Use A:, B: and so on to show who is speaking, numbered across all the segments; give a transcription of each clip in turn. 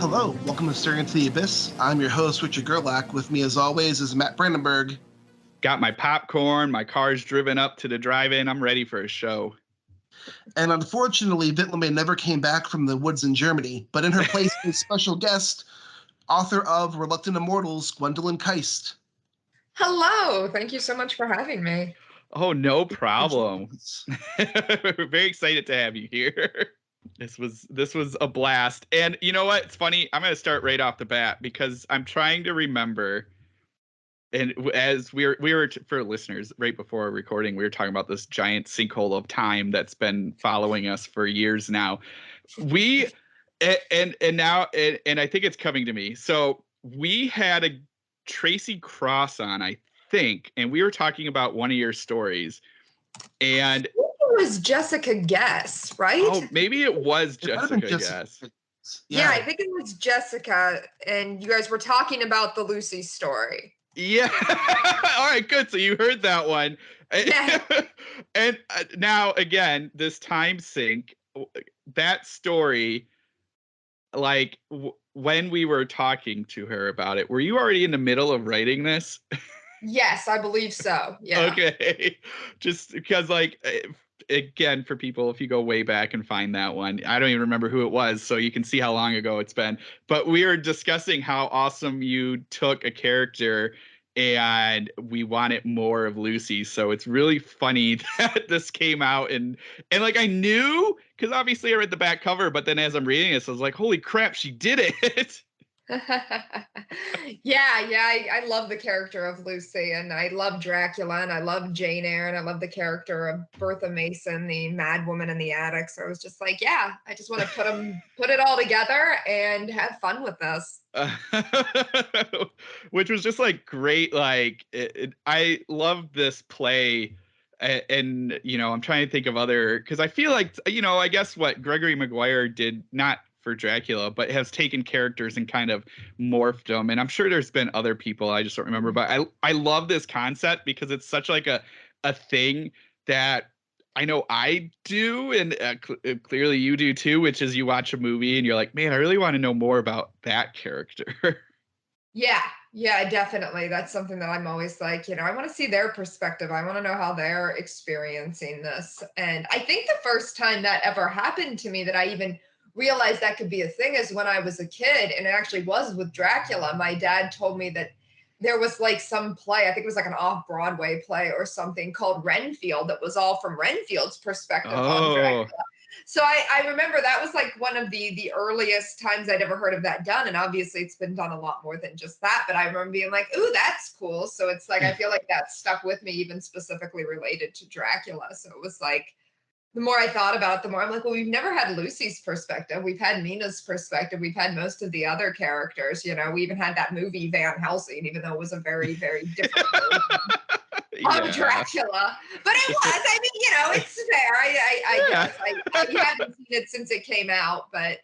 A: Hello, welcome to Staring into the Abyss. I'm your host, Richard Gerlach. With me, as always, is Matt Brandenburg.
B: Got my popcorn, my car's driven up to the drive-in. I'm ready for a show.
A: And unfortunately, Wittlemay never came back from the woods in Germany, but in her place is special guest, author of Reluctant Immortals, Gwendolyn Kiste.
C: Hello, thank you so much for having me.
B: Oh, no problem. We're very excited to have you here. This was a blast. And you know what? It's funny. I'm going to start right off the bat because I'm trying to remember. And as we were for listeners right before recording, we were talking about this giant sinkhole of time that's been following us for years now. And now I think it's coming to me. So we had a Tracy Cross on, I think, and we were talking about one of your stories. And
C: it was Jessica Guess, right?
B: Oh, maybe it was Jessica Guess.
C: Yeah, I think it was Jessica, and you guys were talking about the Lucy story.
B: Yeah. All right, good. So you heard that one.
C: Yeah.
B: And now, again, this time sync, that story, like when we were talking to her about it, were you already in the middle of writing this?
C: Yes, I believe so. Yeah.
B: Okay. Just because, like, again, for people, if you go way back and find that one, I don't even remember who it was, so you can see how long ago it's been. But we were discussing how awesome you took a character and we wanted more of Lucy. So it's really funny that this came out and like I knew, because obviously I read the back cover, but then as I'm reading this, I was like, holy crap, she did it.
C: I love the character of Lucy, and I love Dracula, and I love Jane Eyre, and I love the character of Bertha Mason, the mad woman in the attic. So I was just like, yeah, I just want to put it all together and have fun with this.
B: Which was just like great. Like I love this play. And you know, I'm trying to think of other, because I feel like, you know, I guess what Gregory Maguire did, not for Dracula, but has taken characters and kind of morphed them. And I'm sure there's been other people, I just don't remember. But I love this concept because it's such like a thing that I know I do, and clearly you do too, which is you watch a movie and you're like, man, I really want to know more about that character.
C: Yeah, definitely. That's something that I'm always like, you know, I want to see their perspective. I want to know how they're experiencing this. And I think the first time that ever happened to me that I even realized that could be a thing is when I was a kid, and it actually was with Dracula. My dad told me that there was like some play, I think it was like an off-Broadway play or something called Renfield, that was all from Renfield's perspective on Dracula. So I remember that was like one of the earliest times I'd ever heard of that done. And obviously it's been done a lot more than just that. But I remember being like, ooh, that's cool. So it's like, I feel like that stuck with me, even specifically related to Dracula. So it was like, the more I thought about it, the more I'm like, well, we've never had Lucy's perspective. We've had Mina's perspective. We've had most of the other characters. You know, we even had that movie Van Helsing, even though it was a very, very different version of Dracula. But it was, I mean, you know, it's fair. I guess. You haven't seen it since it came out, but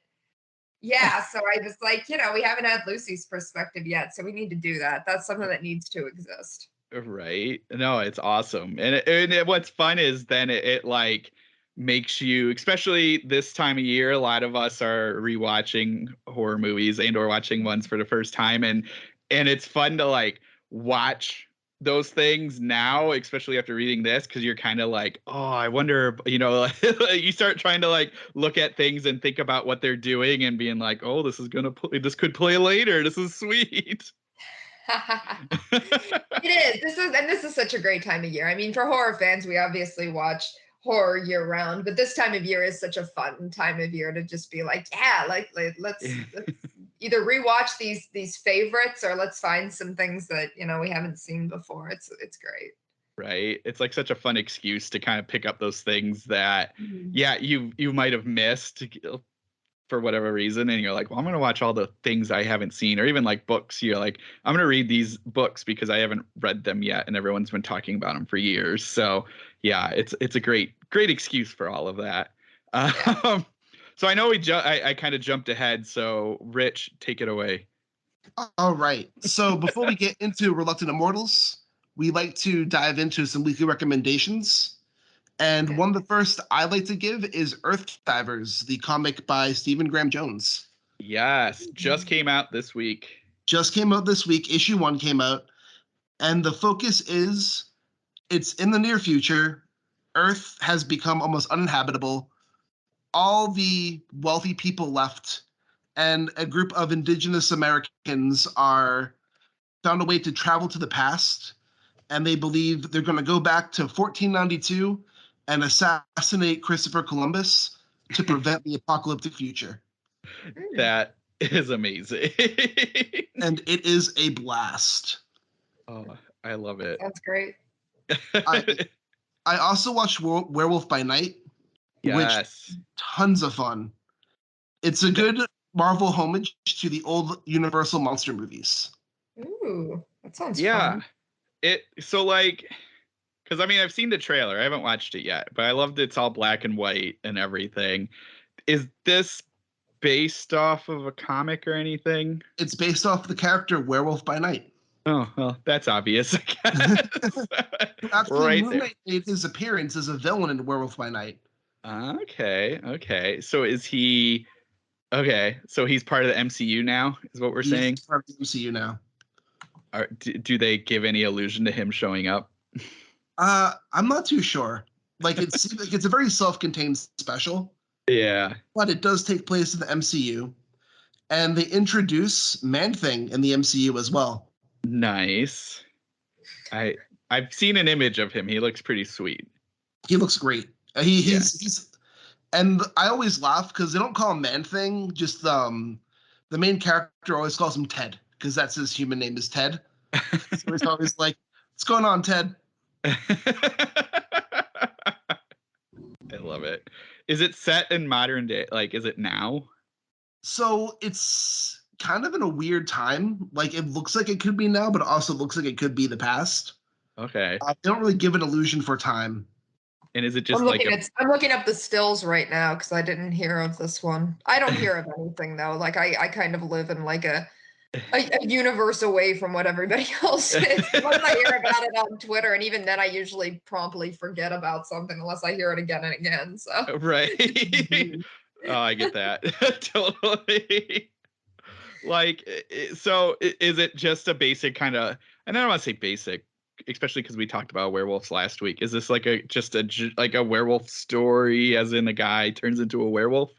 C: yeah. So I was like, you know, we haven't had Lucy's perspective yet. So we need to do that. That's something that needs to exist.
B: Right. No, it's awesome. And what's fun is then it like makes you, especially this time of year, a lot of us are rewatching horror movies and or watching ones for the first time, and it's fun to like watch those things now, especially after reading this, because you're kind of like, oh, I wonder, you know, you start trying to like look at things and think about what they're doing and being like, oh, this could play later, this is sweet.
C: It is. This is such a great time of year. I mean, for horror fans, we obviously watch horror year round, but this time of year is such a fun time of year to just be like, yeah, like let's either rewatch these favorites, or let's find some things that, you know, we haven't seen before. It's great.
B: Right. It's like such a fun excuse to kind of pick up those things that, yeah, you might have missed for whatever reason, and you're like, well, I'm going to watch all the things I haven't seen, or even like books. You're like, I'm going to read these books because I haven't read them yet, and everyone's been talking about them for years. So yeah, it's a great excuse for all of that. So I know I kind of jumped ahead. So Rich, take it away.
A: All right. So before we get into Reluctant Immortals, we like to dive into some weekly recommendations. And one of the first I like to give is Earthdivers, the comic by Stephen Graham Jones.
B: Yes, just came out this week.
A: Just came out this week. Issue 1 came out. And the focus is, it's in the near future. Earth has become almost uninhabitable. All the wealthy people left, and a group of indigenous Americans are found a way to travel to the past, and they believe they're going to go back to 1492 and assassinate Christopher Columbus to prevent the apocalyptic future.
B: That is amazing.
A: And it is a blast.
B: Oh, I love it.
C: That's great.
A: I also watched Werewolf by Night, which is tons of fun. It's a good Marvel homage to the old Universal monster movies.
C: Ooh, that sounds fun.
B: So like, because I mean, I've seen the trailer. I haven't watched it yet, but I loved it's all black and white and everything. Is this based off of a comic or anything?
A: It's based off the character Werewolf by Night.
B: Oh, well, that's obvious, I guess.
A: Actually,
B: right
A: Moon Knight made his appearance as a villain in Werewolf by Night.
B: Okay. So is he... Okay, so he's part of the MCU now, is what we're saying?
A: He's part of the MCU now.
B: Do they give any allusion to him showing up?
A: I'm not too sure. Like, it seems like it's a very self-contained special.
B: Yeah.
A: But it does take place in the MCU. And they introduce Man-Thing in the MCU as well.
B: Nice. I've seen an image of him. He looks pretty sweet.
A: He looks great. He's and I always laugh because they don't call him Man-Thing. Just the main character always calls him Ted because that's his human name is Ted. So he's always like, "What's going on, Ted?"
B: I love it. Is it set in modern day? Like, is it now?
A: So it's kind of in a weird time. Like, it looks like it could be now, but it also looks like it could be the past.
B: Okay.
A: They don't really give an illusion for time.
B: And is it just
C: I'm looking up the stills right now because I didn't hear of this one. I don't hear of anything though. Like I kind of live in like a universe away from what everybody else is. Once I hear about it on Twitter, and even then I usually promptly forget about something unless I hear it again and again. So
B: right. Oh, I get that. Totally. Like, so is it just a basic kind of, and I don't want to say basic, especially because we talked about werewolves last week. Is this like a werewolf story, as in a guy turns into a werewolf?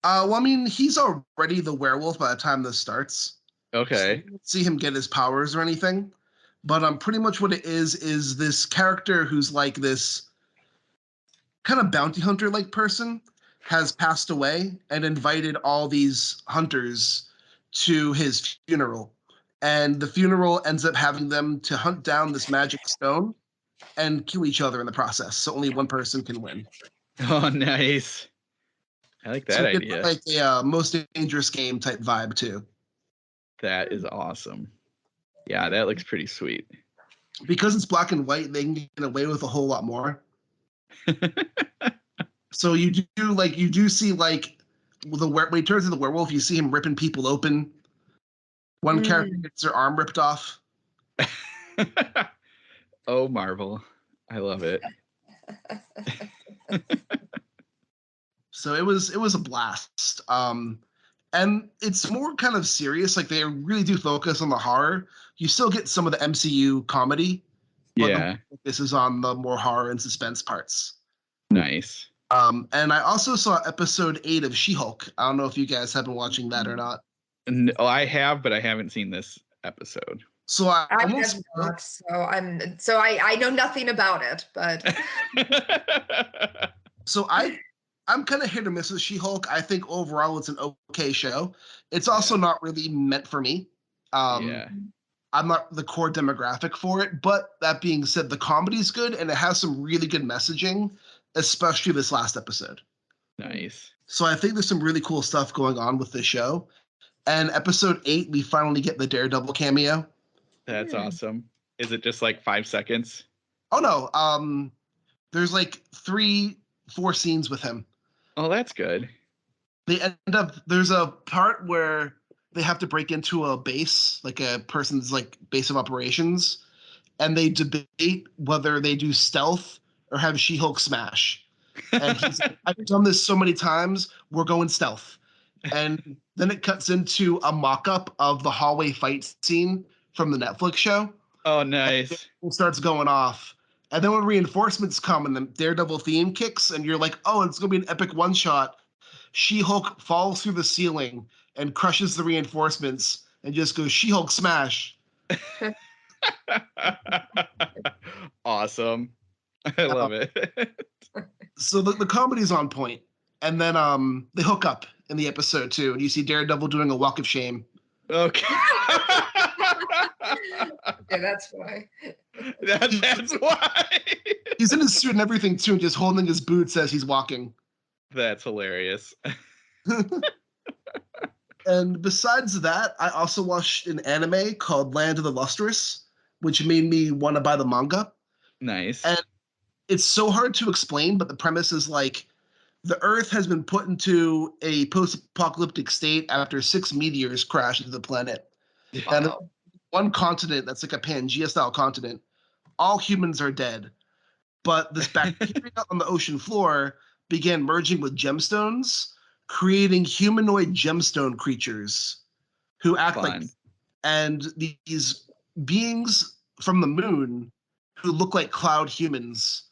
A: Well, I mean, he's already the werewolf by the time this starts.
B: Okay.
A: So you don't see him get his powers or anything. But pretty much what it is this character who's like this kind of bounty hunter-like person has passed away and invited all these hunters to his funeral. And the funeral ends up having them to hunt down this magic stone and kill each other in the process. So only one person can win.
B: Oh, nice. I like that idea.
A: Like a Most Dangerous Game type vibe too.
B: That is awesome. Yeah, that looks pretty sweet.
A: Because it's black and white, they can get away with a whole lot more. So you do see like when he turns into the werewolf, you see him ripping people open. One character gets their arm ripped off.
B: Oh, Marvel. I love it.
A: So it was a blast. And it's more kind of serious. Like, they really do focus on the horror. You still get some of the MCU comedy.
B: Yeah.
A: This is on the more horror and suspense parts.
B: Nice.
A: And I also saw episode 8 of She-Hulk. I don't know if you guys have been watching that or not.
B: No, I have, but I haven't seen this episode.
A: So I
C: have not, so I know nothing about it, but
A: so I'm kind of hit or miss with She-Hulk. I think overall it's an okay show. It's also not really meant for me. I'm not the core demographic for it, but that being said, the comedy's good and it has some really good messaging, especially this last episode.
B: Nice.
A: So I think there's some really cool stuff going on with this show. And episode 8, we finally get the Daredevil cameo.
B: That's awesome. Is it just like 5 seconds?
A: Oh no. There's like 3-4 scenes with him.
B: Oh, that's good.
A: There's a part where they have to break into a base, like a person's like base of operations, and they debate whether they do stealth or have She-Hulk smash. And he's like, I've done this so many times, we're going stealth. And then it cuts into a mock-up of the hallway fight scene from the Netflix show.
B: Oh, nice.
A: It starts going off. And then when reinforcements come and the Daredevil theme kicks, and you're like, oh, it's going to be an epic one-shot. She-Hulk falls through the ceiling and crushes the reinforcements and just goes, She-Hulk smash.
B: Awesome. I love it.
A: So the comedy's on point. And then they hook up in the episode too. And you see Daredevil doing a walk of shame.
B: Okay.
C: Yeah, that's why.
B: That's why.
A: He's in his suit and everything too, and just holding his boots as he's walking.
B: That's hilarious.
A: And besides that, I also watched an anime called Land of the Lustrous, which made me want to buy the manga.
B: Nice.
A: And it's so hard to explain, but the premise is like the Earth has been put into a post-apocalyptic state after 6 meteors crashed into the planet. And one continent that's like a Pangea-style continent, all humans are dead. But this bacteria on the ocean floor began merging with gemstones, creating humanoid gemstone creatures who act like, and these beings from the moon who look like cloud humans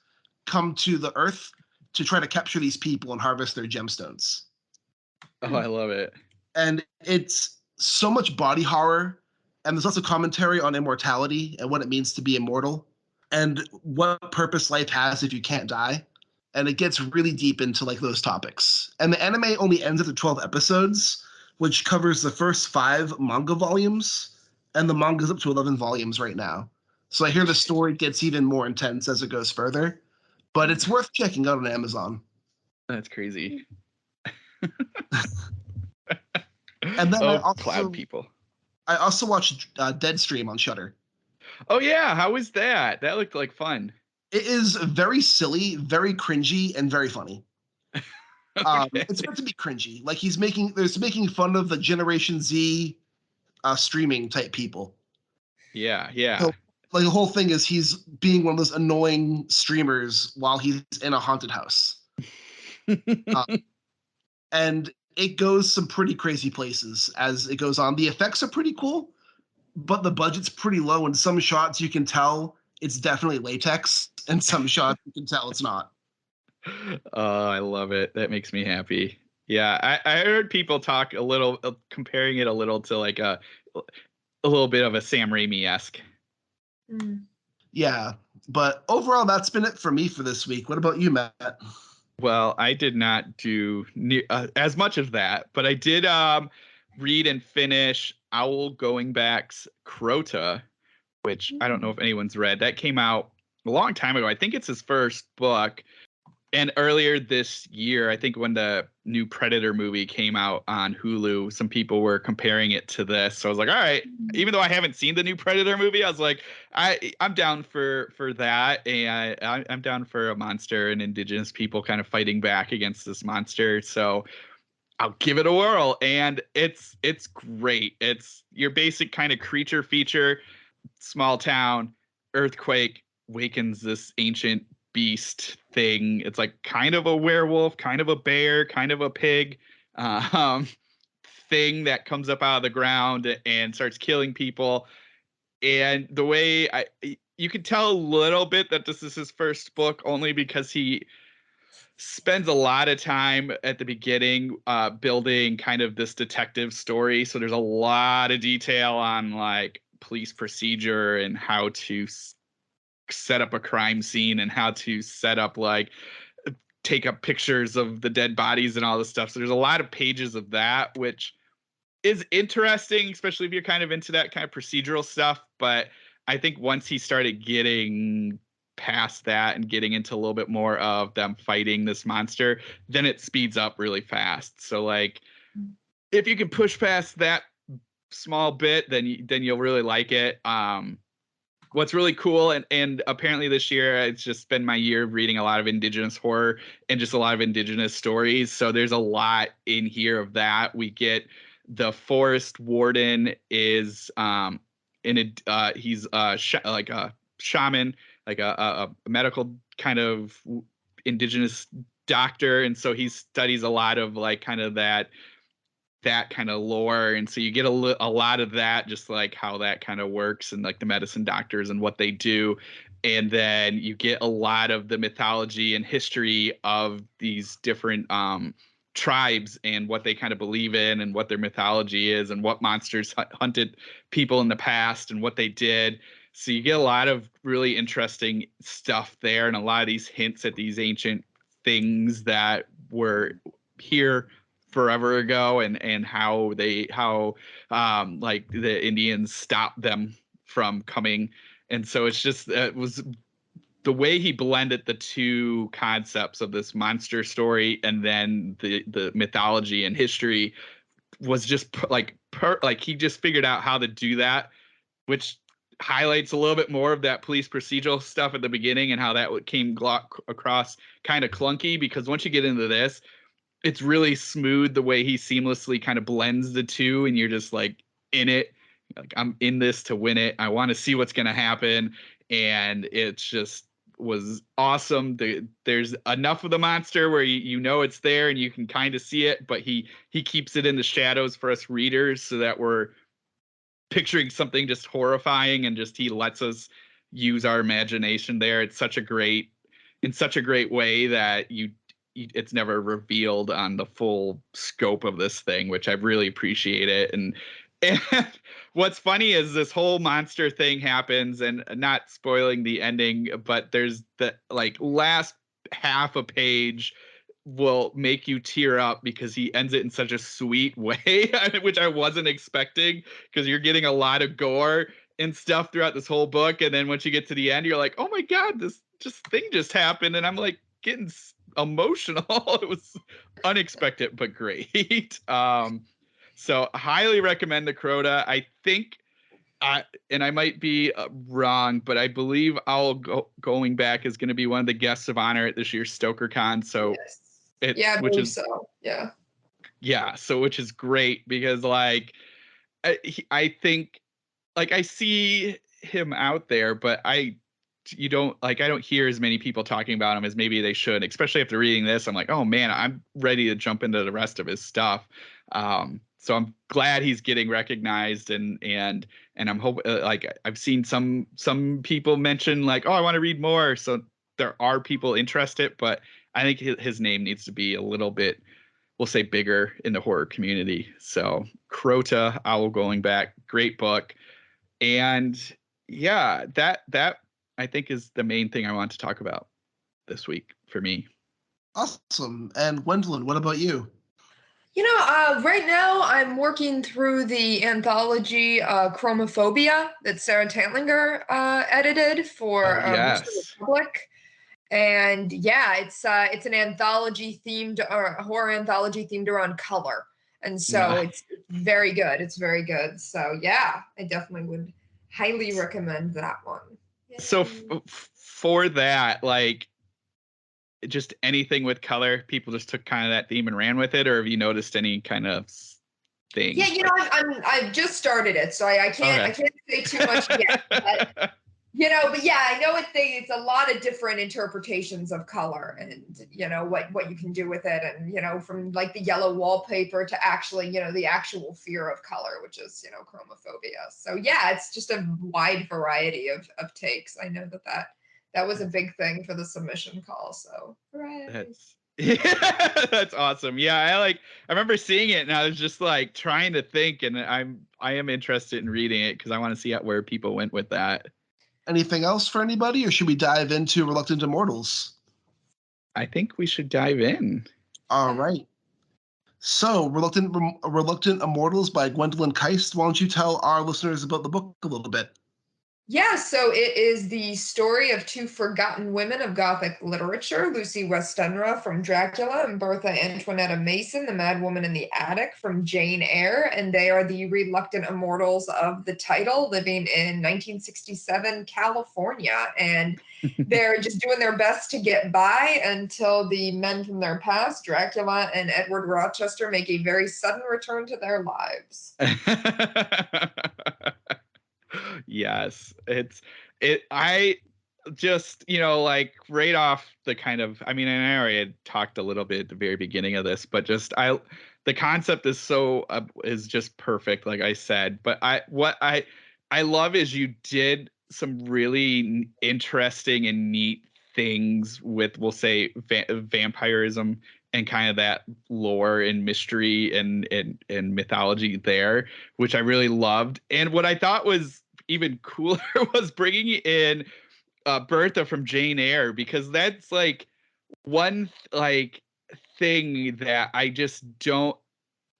A: come to the Earth to try to capture these people and harvest their gemstones.
B: Oh, I love it.
A: And it's so much body horror, and there's also commentary on immortality and what it means to be immortal and what purpose life has if you can't die. And it gets really deep into like those topics. And the anime only ends after 12 episodes, which covers the first 5 manga volumes, and the manga's up to 11 volumes right now. So I hear the story gets even more intense as it goes further, but it's worth checking out on Amazon.
B: That's crazy.
A: And then
B: cloud people.
A: I also watched Deadstream on Shudder.
B: Oh yeah, how was that? That looked like fun.
A: It is very silly, very cringy, and very funny.
B: Okay.
A: It's meant to be cringy. Like there's making fun of the Generation Z streaming type people.
B: Yeah.
A: So, like the whole thing is he's being one of those annoying streamers while he's in a haunted house. And it goes some pretty crazy places as it goes on. The effects are pretty cool, but the budget's pretty low. In some shots, you can tell it's definitely latex, and some shots you can tell it's not.
B: Oh, I love it. That makes me happy. Yeah, I heard people talk a little, comparing it a little to like a little bit of a Sam Raimi-esque.
A: Yeah, but overall, that's been it for me for this week. What about you, Matt?
B: Well, I did not do as much of that, but I did read and finish Goingback's Crota, which I don't know if anyone's read. That came out a long time ago. I think it's his first book. And earlier this year, I think when the new Predator movie came out on Hulu, some people were comparing it to this. So I was like, all right, even though I haven't seen the new Predator movie, I was like, I'm down for that. And I'm down for a monster and indigenous people kind of fighting back against this monster. So I'll give it a whirl. And it's great. It's your basic kind of creature feature, small town, earthquake, wakens this ancient beast thing. It's like kind of a werewolf, kind of a bear, kind of a pig thing that comes up out of the ground and starts killing people. And the way you can tell a little bit that this is his first book only because he spends a lot of time at the beginning building kind of this detective story. So there's a lot of detail on like police procedure and how to set up a crime scene and how to set up like take up pictures of the dead bodies and all this stuff. So there's a lot of pages of that, which is interesting, especially if you're kind of into that kind of procedural stuff. But I think once he started getting past that and getting into a little bit more of them fighting this monster, then it speeds up really fast. So like if you can push past that small bit, then you'll really like it. What's really cool, and apparently this year it's just been my year of reading a lot of indigenous horror and just a lot of indigenous stories. So there's a lot in here of that. We get the Forest Warden is he's like a shaman, like a medical kind of indigenous doctor, and so he studies a lot of like kind of that that kind of lore, and so you get a lot of that, just like how that kind of works, and like the medicine doctors and what they do. And then you get a lot of the mythology and history of these different tribes and what they kind of believe in and what their mythology is and what monsters hunted people in the past and what they did. So you get a lot of really interesting stuff there, and a lot of these hints at these ancient things that were here forever ago, and how like the Indians stopped them from coming. And so it's just, it was the way he blended the two concepts of this monster story and then the mythology and history was just like he just figured out how to do that, which highlights a little bit more of that police procedural stuff at the beginning and how that came across kind of clunky, because once you get into this, it's really smooth the way he seamlessly kind of blends the two, and you're just like in it. Like, I'm in this to win it. I want to see what's going to happen. And it's just was awesome. There's enough of the monster where you know it's there and you can kind of see it, but he keeps it in the shadows for us readers so that we're picturing something just horrifying, and just he lets us use our imagination there. It's in such a great way that it's never revealed on the full scope of this thing, which I really appreciate it. And what's funny is this whole monster thing happens, and not spoiling the ending, but there's the like last half a page will make you tear up because he ends it in such a sweet way, which I wasn't expecting, because you're getting a lot of gore and stuff throughout this whole book. And then once you get to the end, you're like, oh my God, this thing just happened. And I'm like getting emotional. It was unexpected, but great. So highly recommend the Crota. I think, and I might be wrong, but I believe Goingback is going to be one of the guests of honor at this year's StokerCon. So
C: yes. I believe so. Yeah.
B: So which is great, because like I think like I see him out there, but I don't hear as many people talking about him as maybe they should, especially after reading this. I'm like, oh man, I'm ready to jump into the rest of his stuff. So I'm glad he's getting recognized, and I'm hoping, like I've seen some people mention like, oh, I want to read more. So there are people interested, but I think his name needs to be a little bit, we'll say, bigger in the horror community. So Crota, Owl Goingback, great book. And yeah, that I think is the main thing I want to talk about this week for me.
A: Awesome. And Gwendolyn, what about you?
C: Right now I'm working through the anthology Chromophobia that Sarah Tantlinger edited for
B: yes.
C: Republic. And yeah, it's an anthology themed, or a horror anthology themed around color. And so it's very good. It's very good. So yeah, I definitely would highly recommend that one. Yay.
B: So for that, like, just anything with color, people just took kind of that theme and ran with it, or have you noticed any kind of thing?
C: Yeah, I've just started it, so I can't say too much yet. But yeah, I know it's a lot of different interpretations of color, and what you can do with it, and from like the yellow wallpaper to actually the actual fear of color, which is chromophobia. So yeah, it's just a wide variety of takes. I know that was a big thing for the submission call. So hooray.
B: That's awesome. Yeah, I remember seeing it and I was just like trying to think, and I am interested in reading it because I want to see where people went with that.
A: Anything else for anybody, or should we dive into Reluctant Immortals?
B: I think we should dive in.
A: All right. So, Reluctant Immortals by Gwendolyn Kiste. Why don't you tell our listeners about the book a little bit?
C: Yeah, so it is the story of two forgotten women of Gothic literature, Lucy Westenra from Dracula and Bertha Antoinetta Mason, the Mad Woman in the Attic from Jane Eyre, and they are the reluctant immortals of the title, living in 1967 California, and they're just doing their best to get by until the men from their past, Dracula and Edward Rochester, make a very sudden return to their lives.
B: Yes, I just, like right off the kind of, I mean, I already had talked a little bit at the very beginning of this, but just the the concept is so is just perfect, like I said. But I love is you did some really interesting and neat things with, we'll say, vampirism and kind of that lore and mystery and mythology there, which I really loved. And what I thought was even cooler was bringing in Bertha from Jane Eyre, because that's like one like thing that I just don't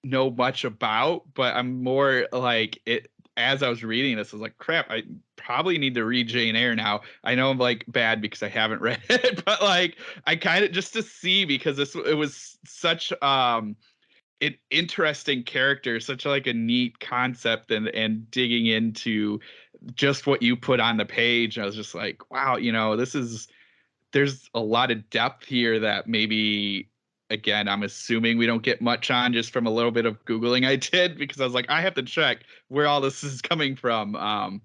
B: know much about, but I'm more like it. As I was reading this, I was like, crap, I probably need to read Jane Eyre now. I know I'm like bad because I haven't read it, but like I kind of just to see, because it was such an interesting character, such like a neat concept, and digging into just what you put on the page. I was just like, wow, there's a lot of depth here that maybe, again, I'm assuming we don't get much on, just from a little bit of Googling I did, because I was like, I have to check where all this is coming from.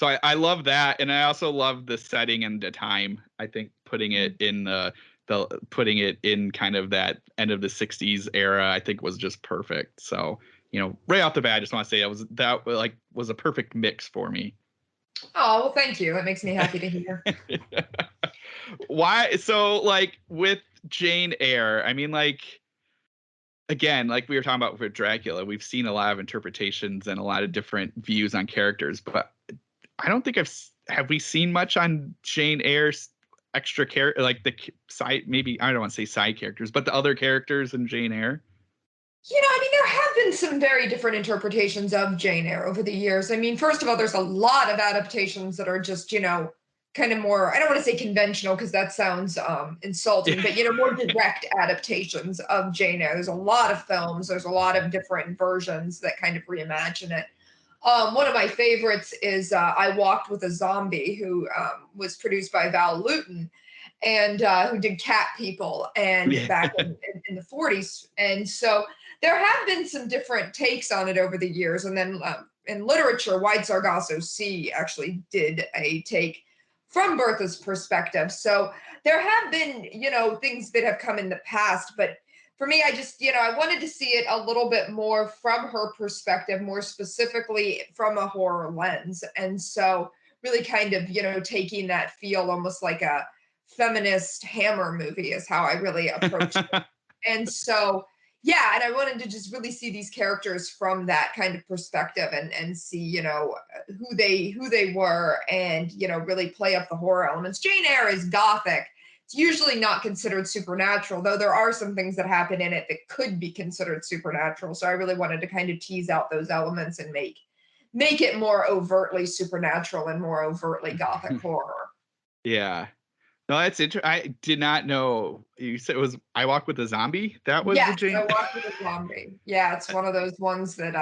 B: So I love that. And I also love the setting and the time. I think putting it in putting it in kind of that end of the 60s era, I think was just perfect. So, right off the bat, I just want to say that was a perfect mix for me.
C: Oh, well, thank you. That makes me happy to hear.
B: Why? So, like, with Jane Eyre, I mean, like, again, like we were talking about with Dracula, we've seen a lot of interpretations and a lot of different views on characters, but I don't think have we seen much on Jane Eyre's extra character, like the side, maybe, I don't want to say side characters, but the other characters in Jane Eyre?
C: I mean, there have been some very different interpretations of Jane Eyre over the years. I mean, first of all, there's a lot of adaptations that are just, kind of more, I don't want to say conventional because that sounds insulting, but, more direct adaptations of Jane Eyre. There's a lot of films, there's a lot of different versions that kind of reimagine it. One of my favorites is I Walked with a Zombie, who was produced by Val Lewton, and who did Cat People and back in the 40s. And so there have been some different takes on it over the years. And then in literature, Wide Sargasso Sea actually did a take from Bertha's perspective. So there have been, things that have come in the past, but for me, I just, I wanted to see it a little bit more from her perspective, more specifically from a horror lens. And so really kind of, taking that feel almost like a feminist Hammer movie is how I really approached it. And so, yeah, and I wanted to just really see these characters from that kind of perspective and see, who they were, and, really play up the horror elements. Jane Eyre is gothic. It's usually not considered supernatural, though there are some things that happen in it that could be considered supernatural. So I really wanted to kind of tease out those elements and make it more overtly supernatural and more overtly gothic horror.
B: Yeah. No, that's interesting. I did not know. You said it was I Walk with a Zombie? That was the Jane?
C: I Walk with a Zombie. Yeah, it's one of those ones that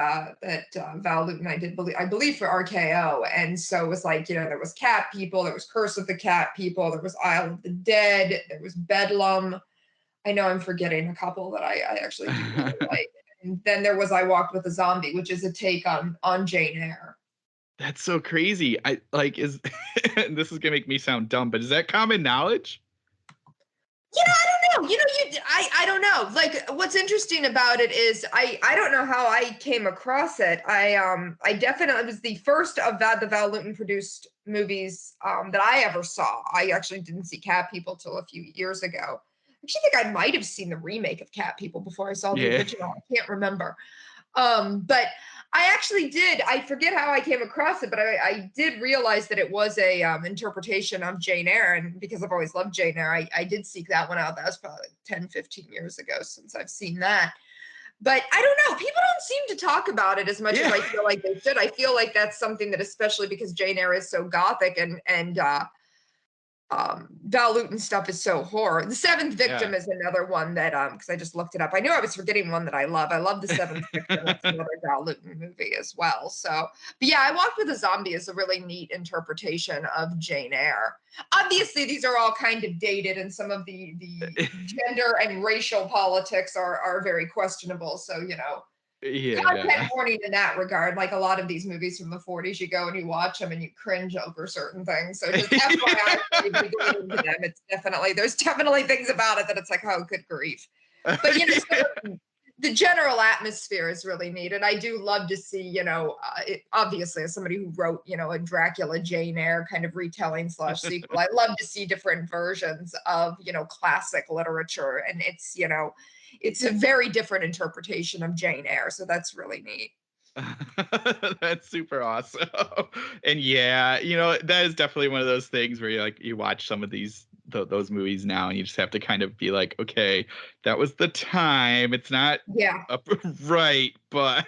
C: Val Lewton I believe for RKO. And so it was like, there was Cat People, there was Curse of the Cat People, there was Isle of the Dead, there was Bedlam. I know I'm forgetting a couple that I actually do really like. And then there was I Walked with a Zombie, which is a take on Jane Eyre.
B: That's so crazy. I like is this is gonna make me sound dumb, but is that common knowledge?
C: I don't know. I don't know. Like, what's interesting about it is I don't know how I came across it. I definitely, it was the first of the Val Lewton produced movies that I ever saw. I actually didn't see Cat People till a few years ago. I actually think I might have seen the remake of Cat People before I saw the original. I can't remember. But I actually did. I forget how I came across it, but I did realize that it was a interpretation of Jane Eyre. And because I've always loved Jane Eyre, I did seek that one out. That was probably 10, 15 years ago since I've seen that. But I don't know. People don't seem to talk about it as much as I feel like they should. I feel like that's something that, especially because Jane Eyre is so gothic and Val Lewton stuff is so horror. The Seventh Victim is another one that because I just looked it up. I knew I was forgetting one that I love. I love The Seventh Victim. That's another Val Lewton movie as well. So, but yeah, I Walked with a Zombie is a really neat interpretation of Jane Eyre. Obviously, these are all kind of dated, and some of the gender and racial politics are very questionable. So, content warning in that regard. Like a lot of these movies from the 40s, you go and you watch them and you cringe over certain things. So just FYI, going into them, it's there's definitely things about it that it's like, oh, good grief. But the general atmosphere is really neat. And I do love to see, obviously as somebody who wrote, a Dracula Jane Eyre kind of retelling / sequel, I love to see different versions of, classic literature. And it's a very different interpretation of Jane Eyre. So that's really neat.
B: That's super awesome. And yeah, that is definitely one of those things where you watch some of those movies now and you just have to kind of be like, okay, that was the time. It's not right, but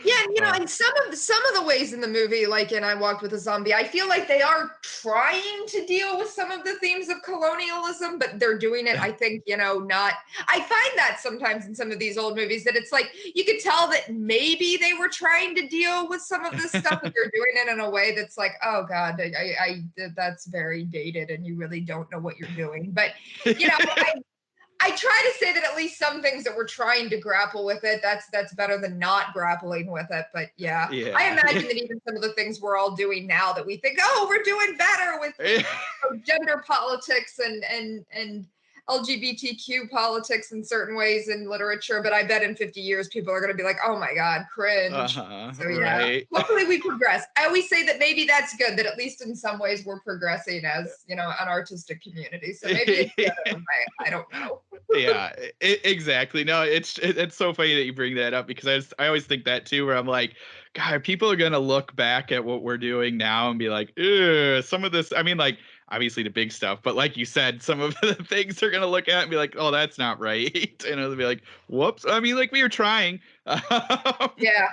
C: yeah, and some of the ways in the movie, like in I Walked with a Zombie, I feel like they are trying to deal with some of the themes of colonialism, but they're doing it, I think, not. I find that sometimes in some of these old movies that it's like you could tell that maybe they were trying to deal with some of this stuff, but they're doing it in a way that's like, oh God, I that's very dated, and you really don't know what you're doing. But I try to say that at least some things that we're trying to grapple with it, that's better than not grappling with it. But yeah. I imagine that even some of the things we're all doing now that we think, oh, we're doing better with gender politics and LGBTQ politics in certain ways in literature. But I bet in 50 years, people are going to be like, oh my God, cringe. So yeah, right. Hopefully we progress. I always say that maybe that's good, that at least in some ways we're progressing as, an artistic community. So maybe it's good. I don't know.
B: Yeah, exactly. No, it's so funny that you bring that up, because I always think that too, where I'm like, God, people are going to look back at what we're doing now and be like, some of this, I mean, like, obviously the big stuff, but like you said, some of the things they're going to look at and be like, oh, that's not right. And it'll be like, whoops. I mean, like, we were trying.
C: Yeah.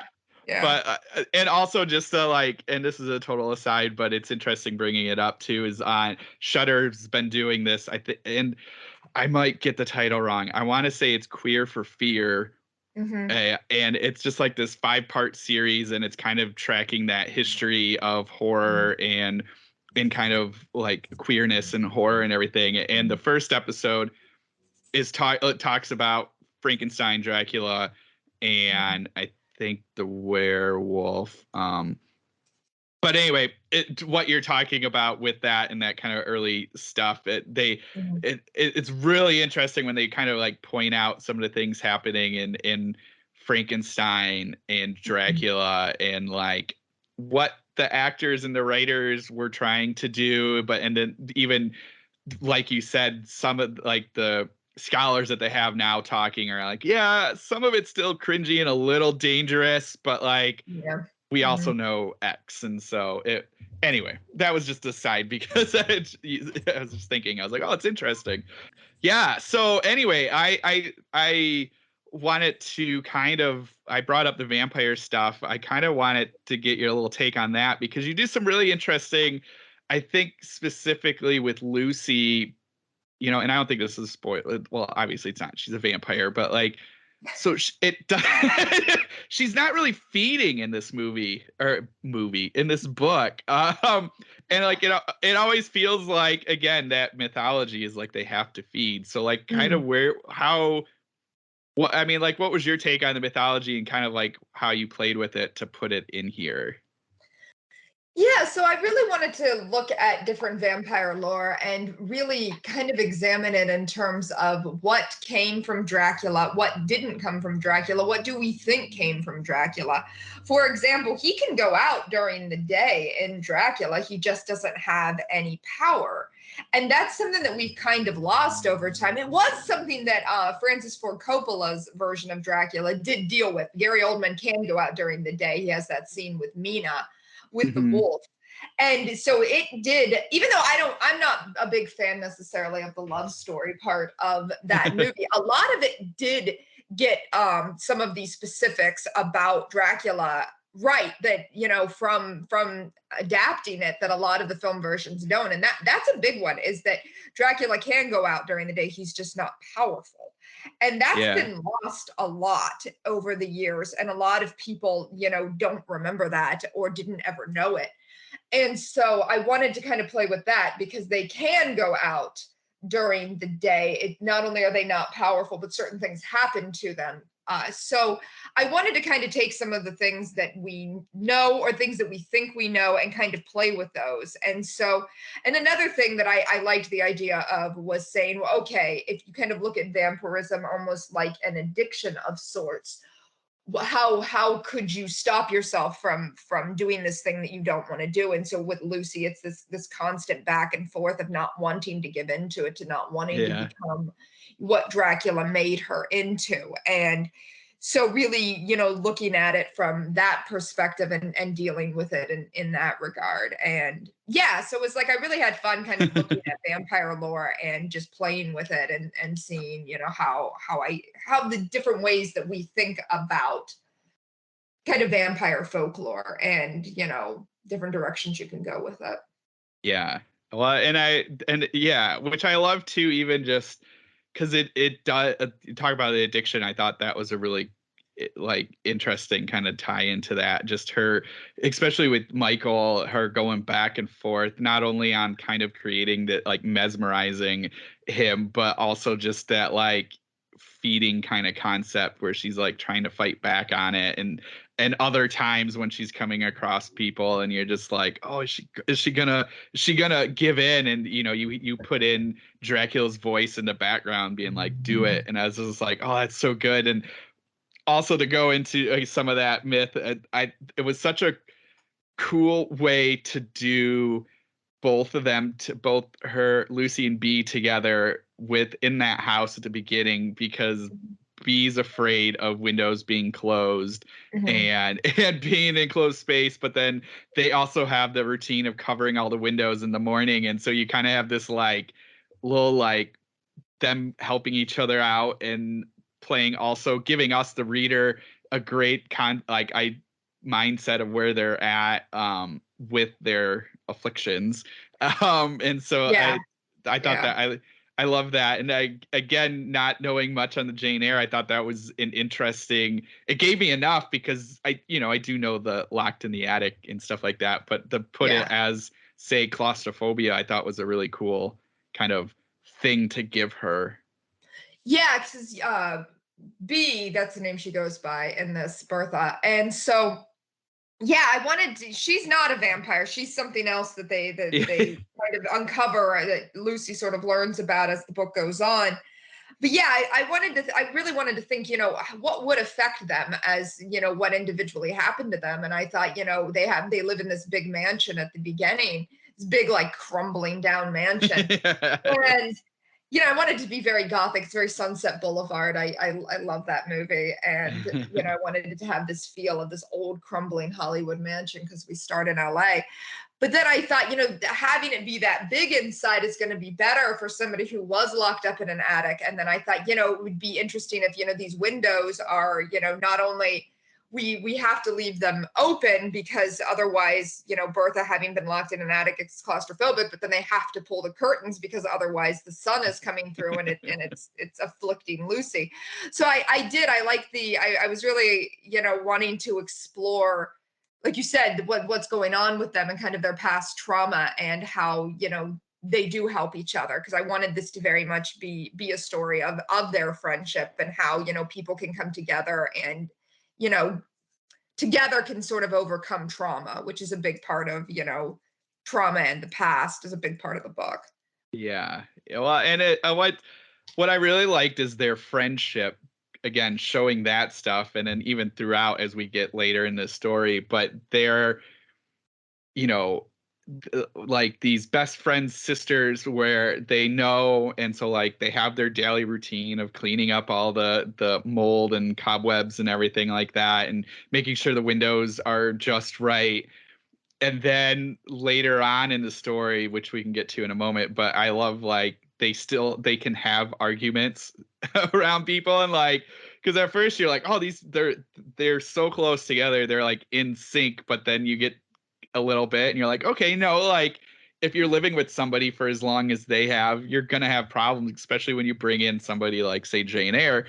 B: But and also just and this is a total aside, but it's interesting bringing it up too, is on Shudder's been doing this, I think, and I might get the title wrong. I want to say it's Queer for Fear.
C: Mm-hmm.
B: And it's just like this 5-part series, and it's kind of tracking that history of horror and kind of like queerness and horror and everything. And the first episode is talks about Frankenstein, Dracula, and I think the werewolf. But anyway, what you're talking about with that and that kind of early stuff, it's really interesting when they kind of like point out some of the things happening in Frankenstein and Dracula, and like what the actors and the writers were trying to do. And then even like you said, some of like the scholars that they have now talking are like, yeah, some of it's still cringy and a little dangerous, but like, we also know X. And so anyway, that was just a side, because I was just thinking, I was like, oh, it's interesting. Yeah. So anyway, I wanted to I brought up the vampire stuff. I kind of wanted to get your little take on that, because you do some really interesting, I think specifically with Lucy, and I don't think this is spoiled. Well, obviously it's not, she's a vampire, but like, so she's not really feeding in this in this book. And like, it always feels like, again, that mythology is like they have to feed. So like kind of what was your take on the mythology and kind of like how you played with it to put it in here?
C: Yeah, so I really wanted to look at different vampire lore and really kind of examine it in terms of what came from Dracula, what didn't come from Dracula, what do we think came from Dracula. For example, he can go out during the day in Dracula, he just doesn't have any power. And that's something that we've kind of lost over time. It was something that Francis Ford Coppola's version of Dracula did deal with. Gary Oldman can go out during the day. He has that scene with Mina, with the wolf. And so it did, even though I'm not a big fan necessarily of the love story part of that movie, a lot of it did get some of these specifics about Dracula right, that from adapting it, that a lot of the film versions don't. And that's a big one, is that Dracula can go out during the day, he's just not powerful. And that's been lost a lot over the years. And a lot of people, don't remember that or didn't ever know it. And so I wanted to kind of play with that, because they can go out during the day. Not only are they not powerful, but certain things happen to them So I wanted to kind of take some of the things that we know or things that we think we know and kind of play with those. And another thing that I liked the idea of was saying, well, okay, if you kind of look at vampirism almost like an addiction of sorts, how could you stop yourself from doing this thing that you don't want to do? And so with Lucy, it's this constant back and forth of not wanting to give into it, to not wanting to become what Dracula made her into. And so really, looking at it from that perspective and dealing with it in that regard. And yeah, so it was like I really had fun kind of looking at vampire lore and just playing with it and seeing, how the different ways that we think about kind of vampire folklore and, different directions you can go with it.
B: Yeah. Well, and yeah, which I love too, even just because it does talk about the addiction. I thought that was a really interesting kind of tie into that, just her, especially with Michael, her going back and forth, not only on kind of creating that like mesmerizing him, but also just that like feeding kind of concept where she's like trying to fight back on it, and other times when she's coming across people and you're just like, oh, is she gonna give in? And you put in Dracula's voice in the background being like, do it. And I was just like, oh, that's so good. And also to go into some of that myth, it was such a cool way to do both of them, to both her, Lucy and B together within that house at the beginning, because B's afraid of windows being closed and being in closed space, but then they also have the routine of covering all the windows in the morning, and so you kind of have this like little like them helping each other out and playing, also giving us the reader a great mindset of where they're at with their afflictions, and so
C: Yeah.
B: I thought that I love that. And I, again, not knowing much on the Jane Eyre, I thought that was an interesting, it gave me enough because I do know the locked in the attic and stuff like that, but to put it as, say, claustrophobia, I thought was a really cool kind of thing to give her.
C: Yeah, because B, that's the name she goes by in this, Bertha. And so, yeah, she's not a vampire. She's something else that they kind of uncover, that Lucy sort of learns about as the book goes on. But yeah, I really wanted to think, what would affect them as, what individually happened to them. And I thought, they live in this big mansion at the beginning, this big, like crumbling down mansion. And I wanted to be very gothic. It's very Sunset Boulevard. I love that movie. And, I wanted it to have this feel of this old crumbling Hollywood mansion because we start in LA. But then I thought, having it be that big inside is going to be better for somebody who was locked up in an attic. And then I thought, it would be interesting if, these windows are, not only we have to leave them open because otherwise, Bertha, having been locked in an attic, is claustrophobic, but then they have to pull the curtains because otherwise the sun is coming through and it's afflicting Lucy. So I was really, wanting to explore, like you said, what's going on with them and kind of their past trauma and how, they do help each other. Because I wanted this to very much be a story of their friendship and how, people can come together and, together can sort of overcome trauma, which is a big part of, trauma and the past is a big part of the book.
B: Yeah. Well, and what I really liked is their friendship, again, showing that stuff, and then even throughout as we get later in the story, but they're, like these best friends, sisters, where they know, and so like they have their daily routine of cleaning up all the mold and cobwebs and everything like that, and making sure the windows are just right. And then later on in the story, which we can get to in a moment, but I love like they can have arguments around people, and like, because at first you're like, oh, they're so close together, they're like in sync, but then you get a little bit and you're like, okay, no, like if you're living with somebody for as long as they have, you're gonna have problems, especially when you bring in somebody like, say, Jane Eyre,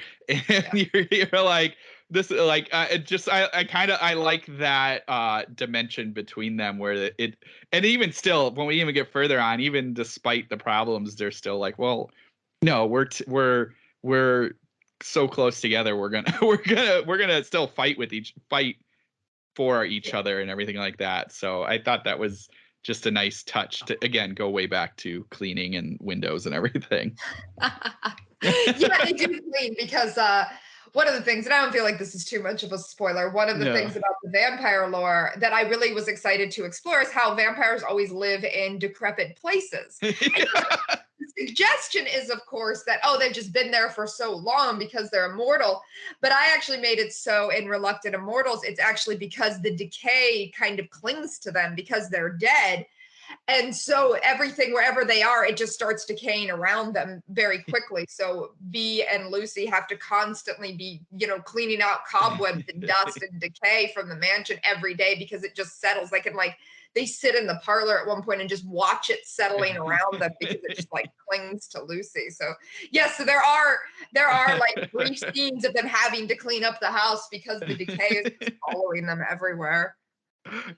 B: and you're like, this, like, I like that dimension between them, where it, and even still, when we even get further on, even despite the problems, they're still like, well, no, we're so close together. We're gonna still fight for each other and everything like that. So I thought that was just a nice touch to, again, go way back to cleaning and windows and everything.
C: Yeah, they do clean because one of the things, and I don't feel like this is too much of a spoiler, one of the things about the vampire lore that I really was excited to explore is how vampires always live in decrepit places. The suggestion is, of course, that, they've just been there for so long because they're immortal. But I actually made it so in Reluctant Immortals, it's actually because the decay kind of clings to them because they're dead. And so everything, wherever they are, it just starts decaying around them very quickly. So Bea and Lucy have to constantly be, cleaning out cobwebs and dust and decay from the mansion every day because it just settles. They sit in the parlor at one point and just watch it settling around them because it just clings to Lucy. So so there are like brief scenes of them having to clean up the house because the decay is just following them everywhere.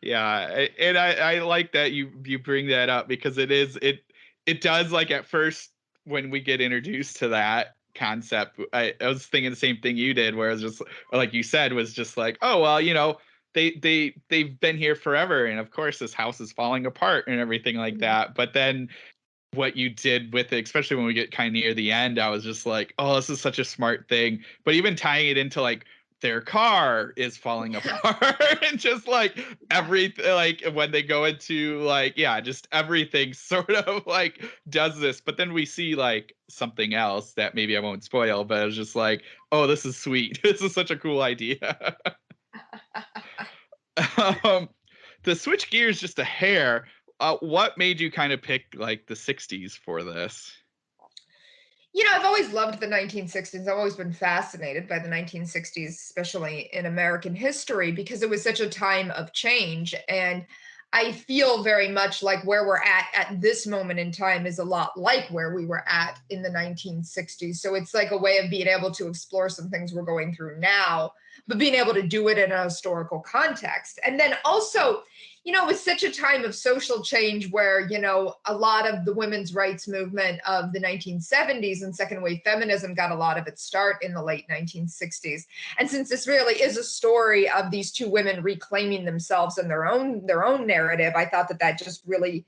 B: Yeah, and I like that you bring that up because it does, like, at first when we get introduced to that concept, I was thinking the same thing you did, where it was just like you said, was just like, oh well, they've been here forever, and of course this house is falling apart and everything like that. But then what you did with it, especially when we get kind of near the end, I was just like, oh, this is such a smart thing. But even tying it into like their car is falling apart and just like everything, like when they go into like, just everything sort of like does this. But then we see like something else that maybe I won't spoil, but it was just like, oh, this is sweet. This is such a cool idea. To switch gears just a hair, what made you kind of pick like the 60s for this?
C: I've always loved the 1960s. I've always been fascinated by the 1960s, especially in American history, because it was such a time of change. And I feel very much like where we're at this moment in time is a lot like where we were at in the 1960s. So it's like a way of being able to explore some things we're going through now, but being able to do it in a historical context. And then also, it was such a time of social change where, a lot of the women's rights movement of the 1970s and second wave feminism got a lot of its start in the late 1960s. And since this really is a story of these two women reclaiming themselves and their own narrative, I thought that just really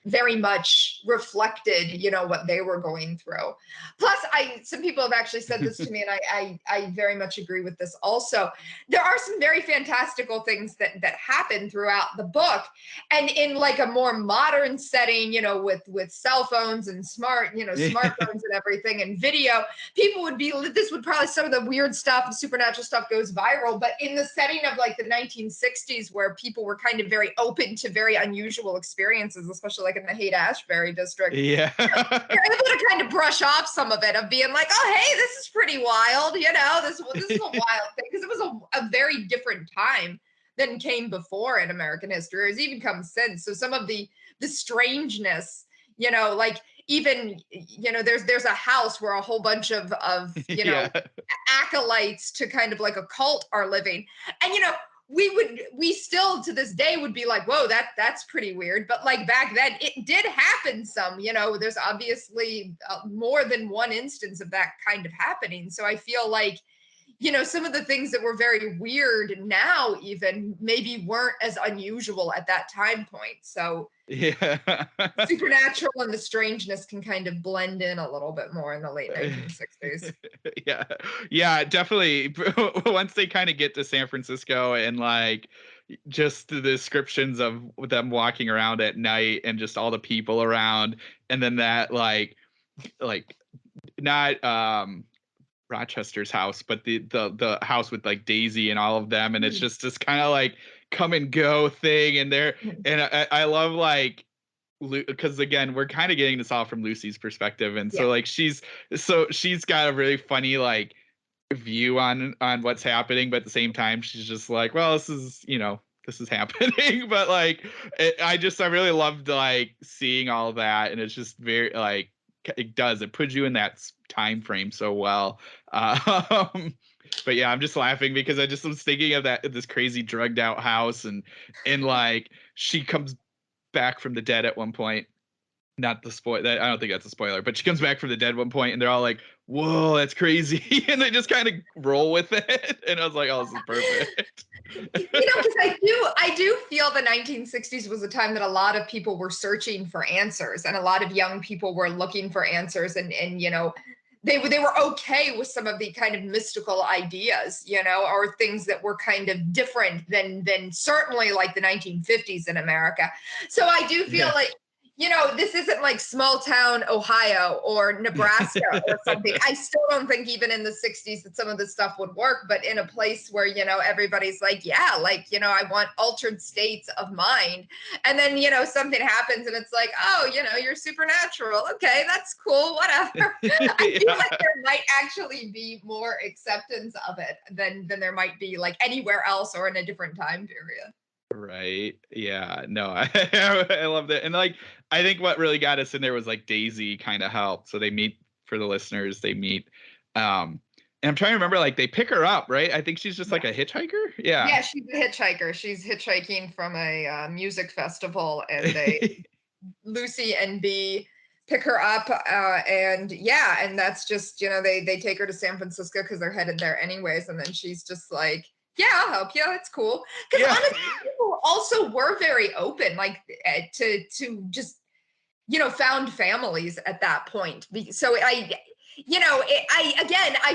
C: very much reflected, what they were going through. Plus, some people have actually said this to me, and I very much agree with this also. There are some very fantastical things that happen throughout the book. And in like a more modern setting, with cell phones and smartphones and everything and video, this would probably, some of the weird stuff, supernatural stuff goes viral. But in the setting of like the 1960s, where people were kind of very open to very unusual experiences, especially like in the Haight-Ashbury district.
B: Yeah.
C: You're able to kind of brush off some of it, of being like, oh, hey, this is pretty wild. This is a wild thing, because it was a very different time than came before in American history, or has even come since. So some of the strangeness, like even, there's a house where a whole bunch of acolytes to kind of like a cult are living. And, we still to this day would be like, whoa, that's pretty weird. But like back then it did happen some, there's obviously more than one instance of that kind of happening. So I feel like, some of the things that were very weird now even maybe weren't as unusual at that time point. So supernatural and the strangeness can kind of blend in a little bit more in the late 1960s.
B: Yeah, definitely. Once they kind of get to San Francisco and like just the descriptions of them walking around at night and just all the people around, and then that like not Rochester's house, but the house with like Daisy and all of them, and it's just this kind of like come and go thing. And I love like, because again, we're kind of getting this all from Lucy's perspective, and so like she's got a really funny like view on what's happening, but at the same time she's just like, well, this is happening. But like I really loved like seeing all that, and it's just very like, it puts you in that time frame so well. But yeah, I'm just laughing because I just was thinking of this crazy drugged out house, and like she comes back from the dead at one point, not the spoil that I don't think that's a spoiler, but she comes back from the dead one point and they're all like, whoa, that's crazy. And they just kind of roll with it. And I was like, oh, this is perfect.
C: Because I do feel the 1960s was a time that a lot of people were searching for answers, and a lot of young people were looking for answers, and they were okay with some of the kind of mystical ideas, or things that were kind of different than certainly like the 1950s in America. So I do feel like, this isn't like small town Ohio or Nebraska or something. I still don't think even in the 60s that some of this stuff would work, but in a place where, everybody's like, yeah, like, I want altered states of mind. And then, something happens and it's like, oh, you're supernatural. Okay, that's cool. Whatever. I feel like there might actually be more acceptance of it than there might be like anywhere else or in a different time period.
B: Right. Yeah. No, I love that. And like, I think what really got us in there was like Daisy kind of helped. So they meet, for the listeners, they meet. And I'm trying to remember, like they pick her up, right? I think she's just like a hitchhiker. Yeah.
C: Yeah, she's a hitchhiker. She's hitchhiking from a music festival, and Lucy and Bee pick her up, and that's just, they take her to San Francisco because they're headed there anyways, and then she's just like, yeah, I'll help you. It's cool. Because honestly, people also were very open, like to just, found families at that point. So I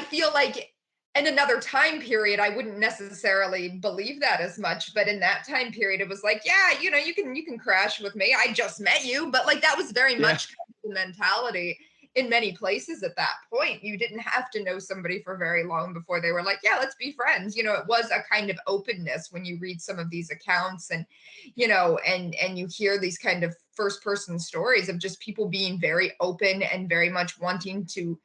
C: feel like in another time period, I wouldn't necessarily believe that as much. But in that time period, it was like, yeah, you can crash with me. I just met you. But like that was very much the mentality in many places at that point. You didn't have to know somebody for very long before they were like, yeah, let's be friends. It was a kind of openness when you read some of these accounts, and and you hear these kind of first person stories of just people being very open and very much wanting to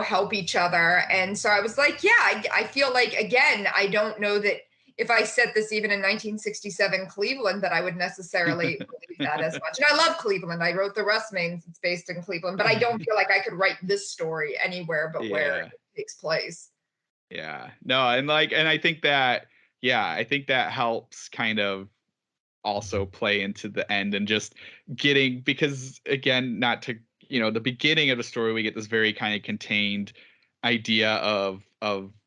C: help each other. And so I was like, yeah, I feel like, again, I don't know that if I said this even in 1967 Cleveland, that I would necessarily believe that as much. And I love Cleveland. I wrote The Rustmanes. It's based in Cleveland, but I don't feel like I could write this story anywhere but where it takes place.
B: Yeah. No, and I think that, I think that helps kind of also play into the end and just getting, because again, not to, the beginning of the story, we get this very kind of contained idea of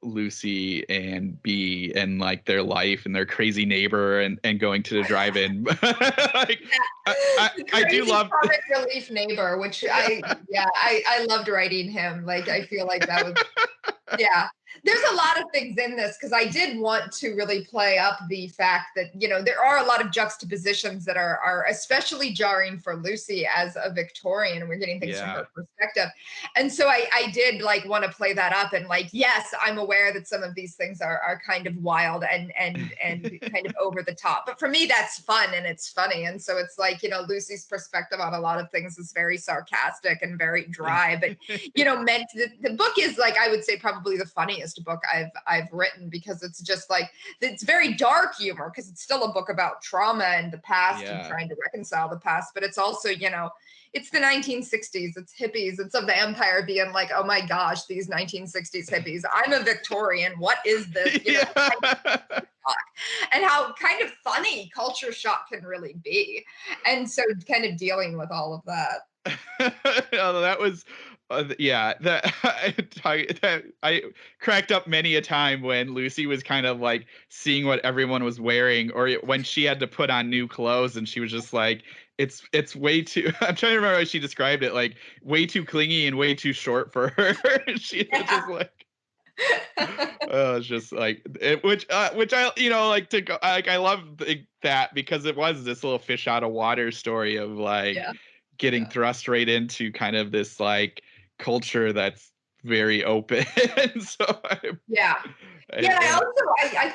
B: Lucy and Bee and like their life and their crazy neighbor and going to the drive-in. Like, I do love
C: comic relief neighbor, which I loved writing him. Like I feel like that was there's a lot of things in this, because I did want to really play up the fact that, there are a lot of juxtapositions that are especially jarring for Lucy as a Victorian, and we're getting things from her perspective. And so I did like want to play that up, and like, yes, I'm aware that some of these things are kind of wild and kind of over the top. But for me, that's fun and it's funny. And so it's like, Lucy's perspective on a lot of things is very sarcastic and very dry, but, meant the book is like, I would say probably the funniest book I've written, because it's just like, it's very dark humor, because it's still a book about trauma and the past and trying to reconcile the past, but it's also, it's the 1960s, it's hippies, it's of the empire being like, oh my gosh, these 1960s hippies, I'm a Victorian, what is this? And how kind of funny culture shock can really be. And so kind of dealing with all of that.
B: That was that I cracked up many a time when Lucy was kind of like seeing what everyone was wearing, or when she had to put on new clothes and she was just like, it's way too, I'm trying to remember how she described it, like way too clingy and way too short for her. She was just like, it's just like which I like to go, like I love that, because it was this little fish out of water story of like getting thrust right into kind of this like culture that's very open. So
C: I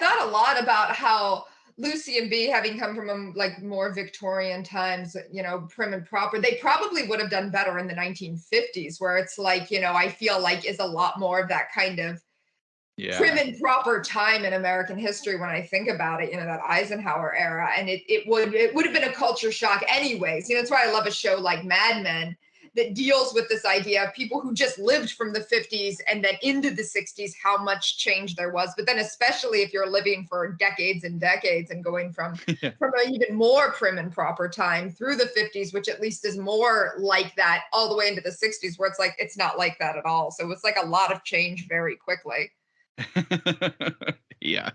C: thought a lot about how Lucy and Bee, having come from like more Victorian times, prim and proper, they probably would have done better in the 1950s, where it's like, I feel like is a lot more of that kind of prim and proper time in American history when I think about it, that Eisenhower era. And it would have been a culture shock anyways. That's why I love a show like Mad Men, that deals with this idea of people who just lived from the 50s and then into the 60s, how much change there was. But then especially if you're living for decades and decades and going from from an even more prim and proper time through the 50s, which at least is more like that, all the way into the 60s, where it's like it's not like that at all. So it's like a lot of change very quickly.
B: Yeah.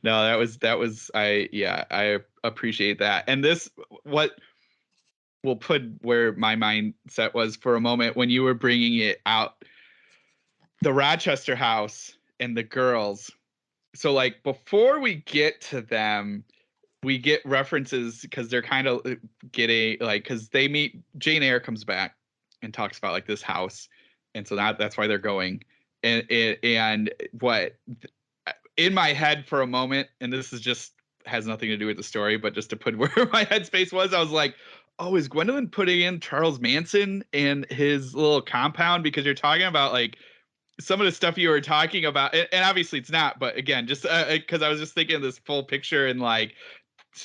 B: No, that was I appreciate that. And this, what will put where my mindset was for a moment when you were bringing it out, the Rochester House and the girls. So like before we get to them, we get references because they're kind of getting like, because they meet, Jane Eyre comes back and talks about like this house, and so that's why they're going. And what in my head for a moment, and this is just has nothing to do with the story, but just to put where my headspace was, I was like, oh, is Gwendolyn putting in Charles Manson and his little compound? Because you're talking about like some of the stuff you were talking about, and obviously it's not, but again, just because I was just thinking of this full picture, and like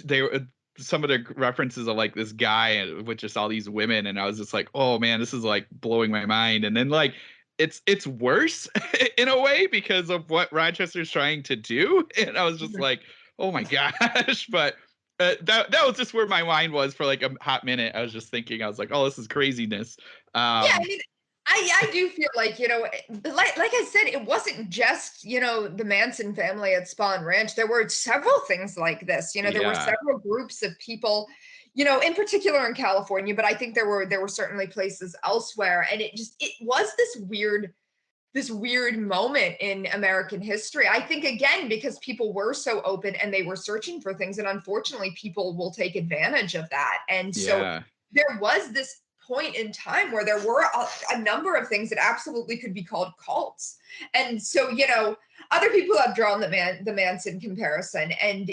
B: they were some of the references of like this guy with just all these women, and I was just like, oh man, this is like blowing my mind. And then like it's worse in a way because of what Rochester's trying to do, and I was just like, oh my gosh. But that was just where my mind was for like a hot minute. I was just thinking, I was like, oh, this is craziness.
C: Yeah, I mean, I do feel like, like I said, it wasn't just, the Manson family at Spawn Ranch. There were several things like this. There were several groups of people, in particular in California, but I think there were certainly places elsewhere. And it was this weird moment in American history. I think, again, because people were so open and they were searching for things. And unfortunately, people will take advantage of that. And so there was this point in time where there were a number of things that absolutely could be called cults. And so, other people have drawn the Manson comparison, and,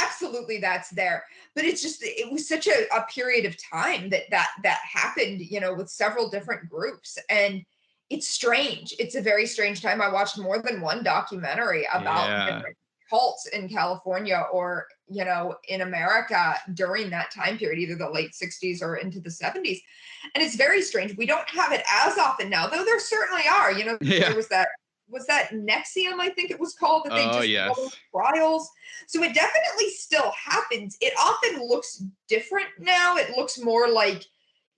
C: absolutely that's there. But it was such a period of time that happened, with several different groups. And it's strange. It's a very strange time. I watched more than one documentary about different cults in California or, in America during that time period, either the late 60s or into the 70s. And it's very strange. We don't have it as often now, though there certainly are. There was that Nexium, I think it was called, that they just called trials. So it definitely still happens. It often looks different now. It looks more like,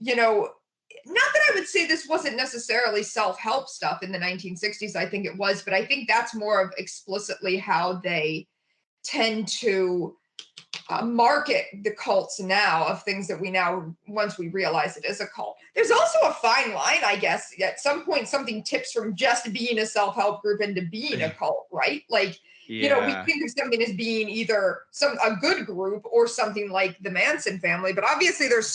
C: not that I would say this wasn't necessarily self-help stuff in the 1960s. I think it was, but I think that's more of explicitly how they tend to market the cults now, of things that we now, once we realize it is a cult. There's also a fine line, I guess. At some point, something tips from just being a self-help group into being a cult, right? Like, we think of something as being either a good group or something like the Manson family, but obviously there's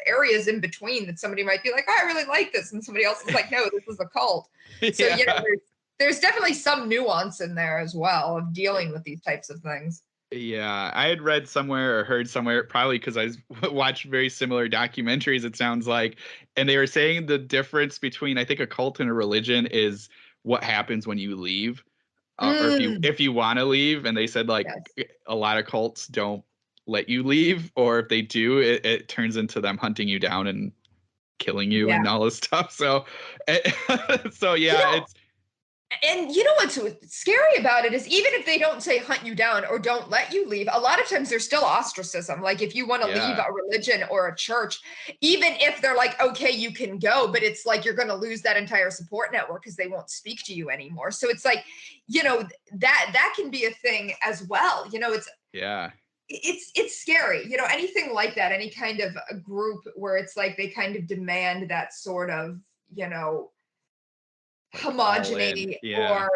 C: areas in between that somebody might be like, oh, I really like this, and somebody else is like, no, this is a cult. So there's definitely some nuance in there as well of dealing with these types of things.
B: Yeah, I had read somewhere or heard somewhere, probably because I watched very similar documentaries, it sounds like, and they were saying the difference between, I think, a cult and a religion is what happens when you leave. Or if you want to leave, and they said like a lot of cults don't let you leave, or if they do, it turns into them hunting you down and killing you and all this stuff. So, it's.
C: And what's scary about it is, even if they don't say hunt you down or don't let you leave, a lot of times there's still ostracism. Like if you want to leave a religion or a church, even if they're like, okay, you can go, but it's like you're going to lose that entire support network because they won't speak to you anymore. So it's like, that can be a thing as well. It's scary. Anything like that, any kind of a group where it's like they kind of demand that sort of, homogeneity or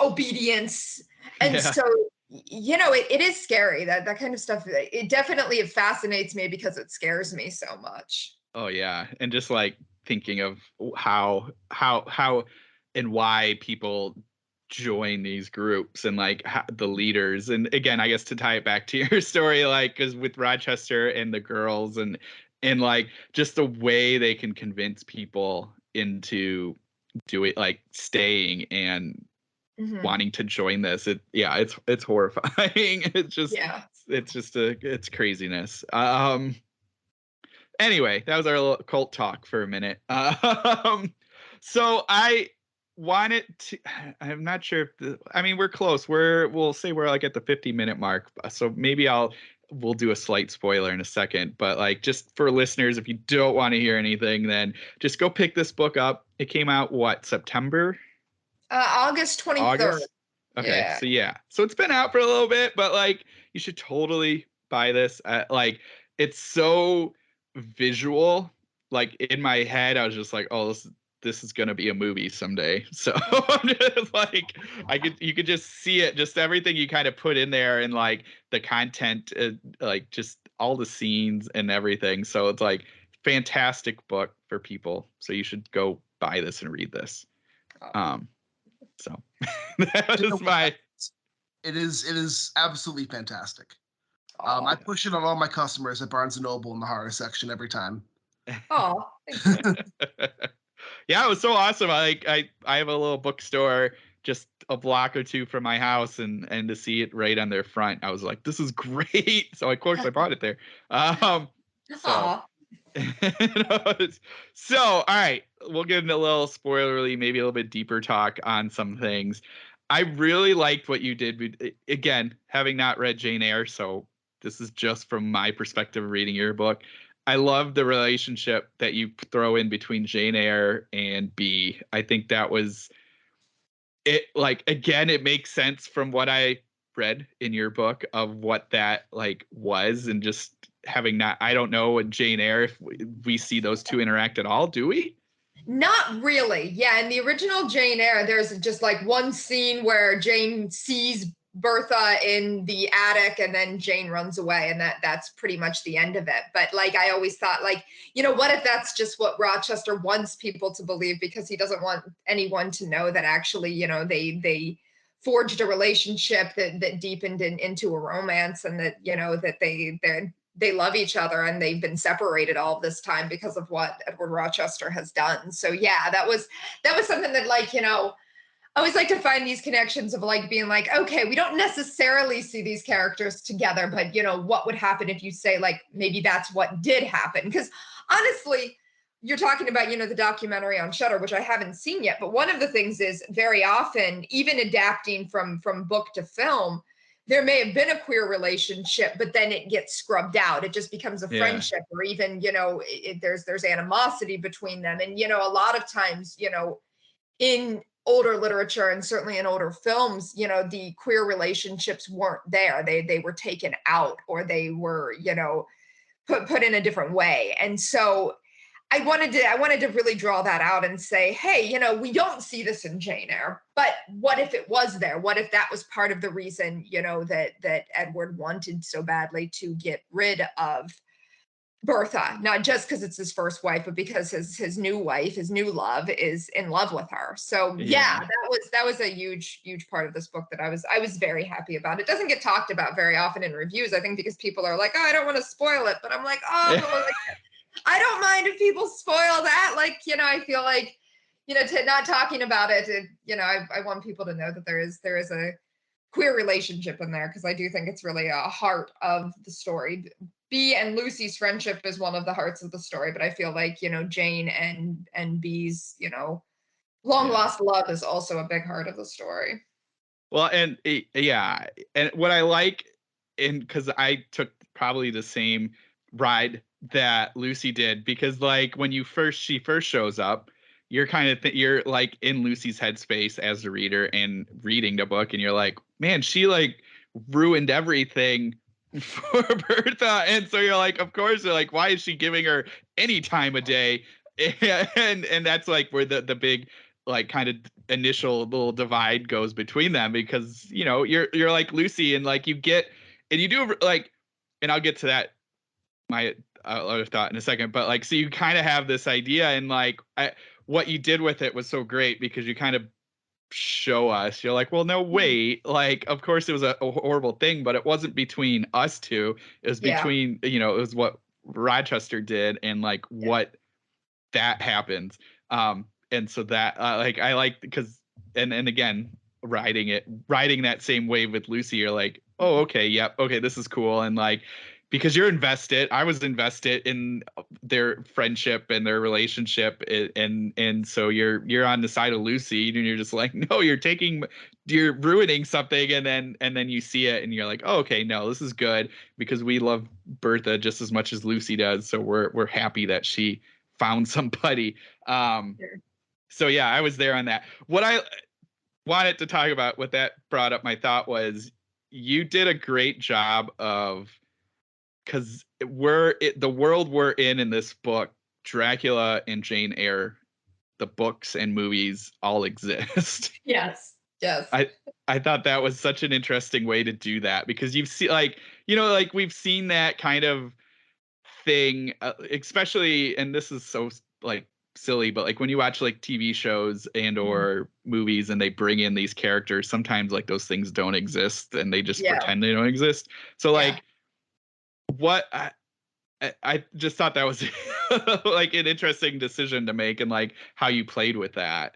C: obedience, and so it is scary, that kind of stuff. It definitely fascinates me because it scares me so much.
B: Oh yeah, and just like thinking of how and why people join these groups, and like the leaders. And again, I guess to tie it back to your story, like because with Rochester and the girls, and like just the way they can convince people into like staying and wanting to join this, it's horrifying. It's just it's craziness. Anyway, that was our little cult talk for a minute. So I wanted to, I'm not sure if I mean, we're close. We'll say we're like at the 50-minute mark. So maybe we'll do a slight spoiler in a second, but like just for listeners, if you don't want to hear anything, then just go pick this book up. It came out September?
C: August 23rd.
B: August? Okay, so it's been out for a little bit, but like you should totally buy this. Like it's so visual. Like in my head, I was just like, oh, this is gonna be a movie someday. So I'm just like, you could just see it, just everything you kind of put in there, and like the content, like just all the scenes and everything. So it's like fantastic book for people. So you should go buy this and read this. So that is my.
A: It is absolutely fantastic. I push it on all my customers at Barnes & Noble in the horror section every time.
C: Oh, thank you.
B: Yeah, it was so awesome. I have a little bookstore just a block or two from my house, and to see it right on their front, I was like, this is great. So of course I bought it there. So all right, we'll get into a little spoilerly, maybe a little bit deeper talk on some things. I really liked what you did. Again, having not read Jane Eyre, so this is just from my perspective of reading your book. I love the relationship that you throw in between Jane Eyre and Bee. I think that was it. Like, again, it makes sense from what I read in your book of what that like was, and just having not, I don't know in Jane Eyre if we see those two interact at all. Do we?
C: Not really. Yeah, in the original Jane Eyre, there's just like one scene where Jane sees Bertha in the attic, and then Jane runs away, and that's pretty much the end of it. But like I always thought, like, what if that's just what Rochester wants people to believe, because he doesn't want anyone to know that actually, they forged a relationship that deepened into a romance, and that that they love each other, and they've been separated all this time because of what Edward Rochester has done. So yeah, that was something that, like, I always like to find these connections of like being like, okay, we don't necessarily see these characters together, but what would happen if you say like, maybe that's what did happen? Because honestly, you're talking about, the documentary on Shudder, which I haven't seen yet. But one of the things is very often, even adapting from book to film, there may have been a queer relationship, but then it gets scrubbed out. It just becomes a friendship, or even, there's animosity between them. And, a lot of times, in older literature, and certainly in older films, the queer relationships weren't there. They were taken out, or they were, put in a different way. And so I wanted to really draw that out and say, hey, we don't see this in Jane Eyre, but what if it was there? What if that was part of the reason, that Edward wanted so badly to get rid of Bertha, not just because it's his first wife, but because his new wife, his new love, is in love with her. So yeah, that was a huge part of this book that I was very happy about. It doesn't get talked about very often in reviews, I think, because people are like, oh, I don't want to spoil it, but I'm like, oh, but like, I don't mind if people spoil that. Like, I feel like, to not talking about it, I want people to know that there is a queer relationship in there, because I do think it's really a heart of the story. Bee and Lucy's friendship is one of the hearts of the story, but I feel like, Jane and Bee's, long lost love is also a big heart of the story.
B: Well, and yeah, and what I like, and because I took probably the same ride that Lucy did, because like when she first shows up, you're kind of you're like in Lucy's headspace as the reader and reading the book, and you're like, man, she like ruined everything for Bertha. And so you're like, of course, they're like, why is she giving her any time of day? And that's like where the big like kind of initial little divide goes between them, because you're like Lucy, and like you get, and you do like, and I'll get to that my other thought in a second, but like, so you kind of have this idea, and like what you did with it was so great, because you kind of show us, you're like, well, no, wait, like of course it was a horrible thing, but it wasn't between us two, it was between it was what Rochester did, and like what that happens. And so that like I like, because and again, riding that same wave with Lucy, you're like, oh, okay, yep, okay, this is cool. And like because you're invested. I was invested in their friendship and their relationship, and so you're on the side of Lucy, and you're just like, no, you're ruining something, and then you see it, and you're like, oh, okay, no, this is good because we love Bertha just as much as Lucy does, so we're happy that she found somebody.
C: Sure.
B: So yeah, I was there on that. What I wanted to talk about, what that brought up my thought was, you did a great job of, because the world we're in this book, Dracula and Jane Eyre, the books and movies all exist.
C: Yes.
B: I thought that was such an interesting way to do that, because you've seen, like, like we've seen that kind of thing, especially, and this is so like silly, but like when you watch like TV shows and or movies and they bring in these characters, sometimes like those things don't exist and they just pretend they don't exist. So like what I just thought that was like an interesting decision to make, and like how you played with that.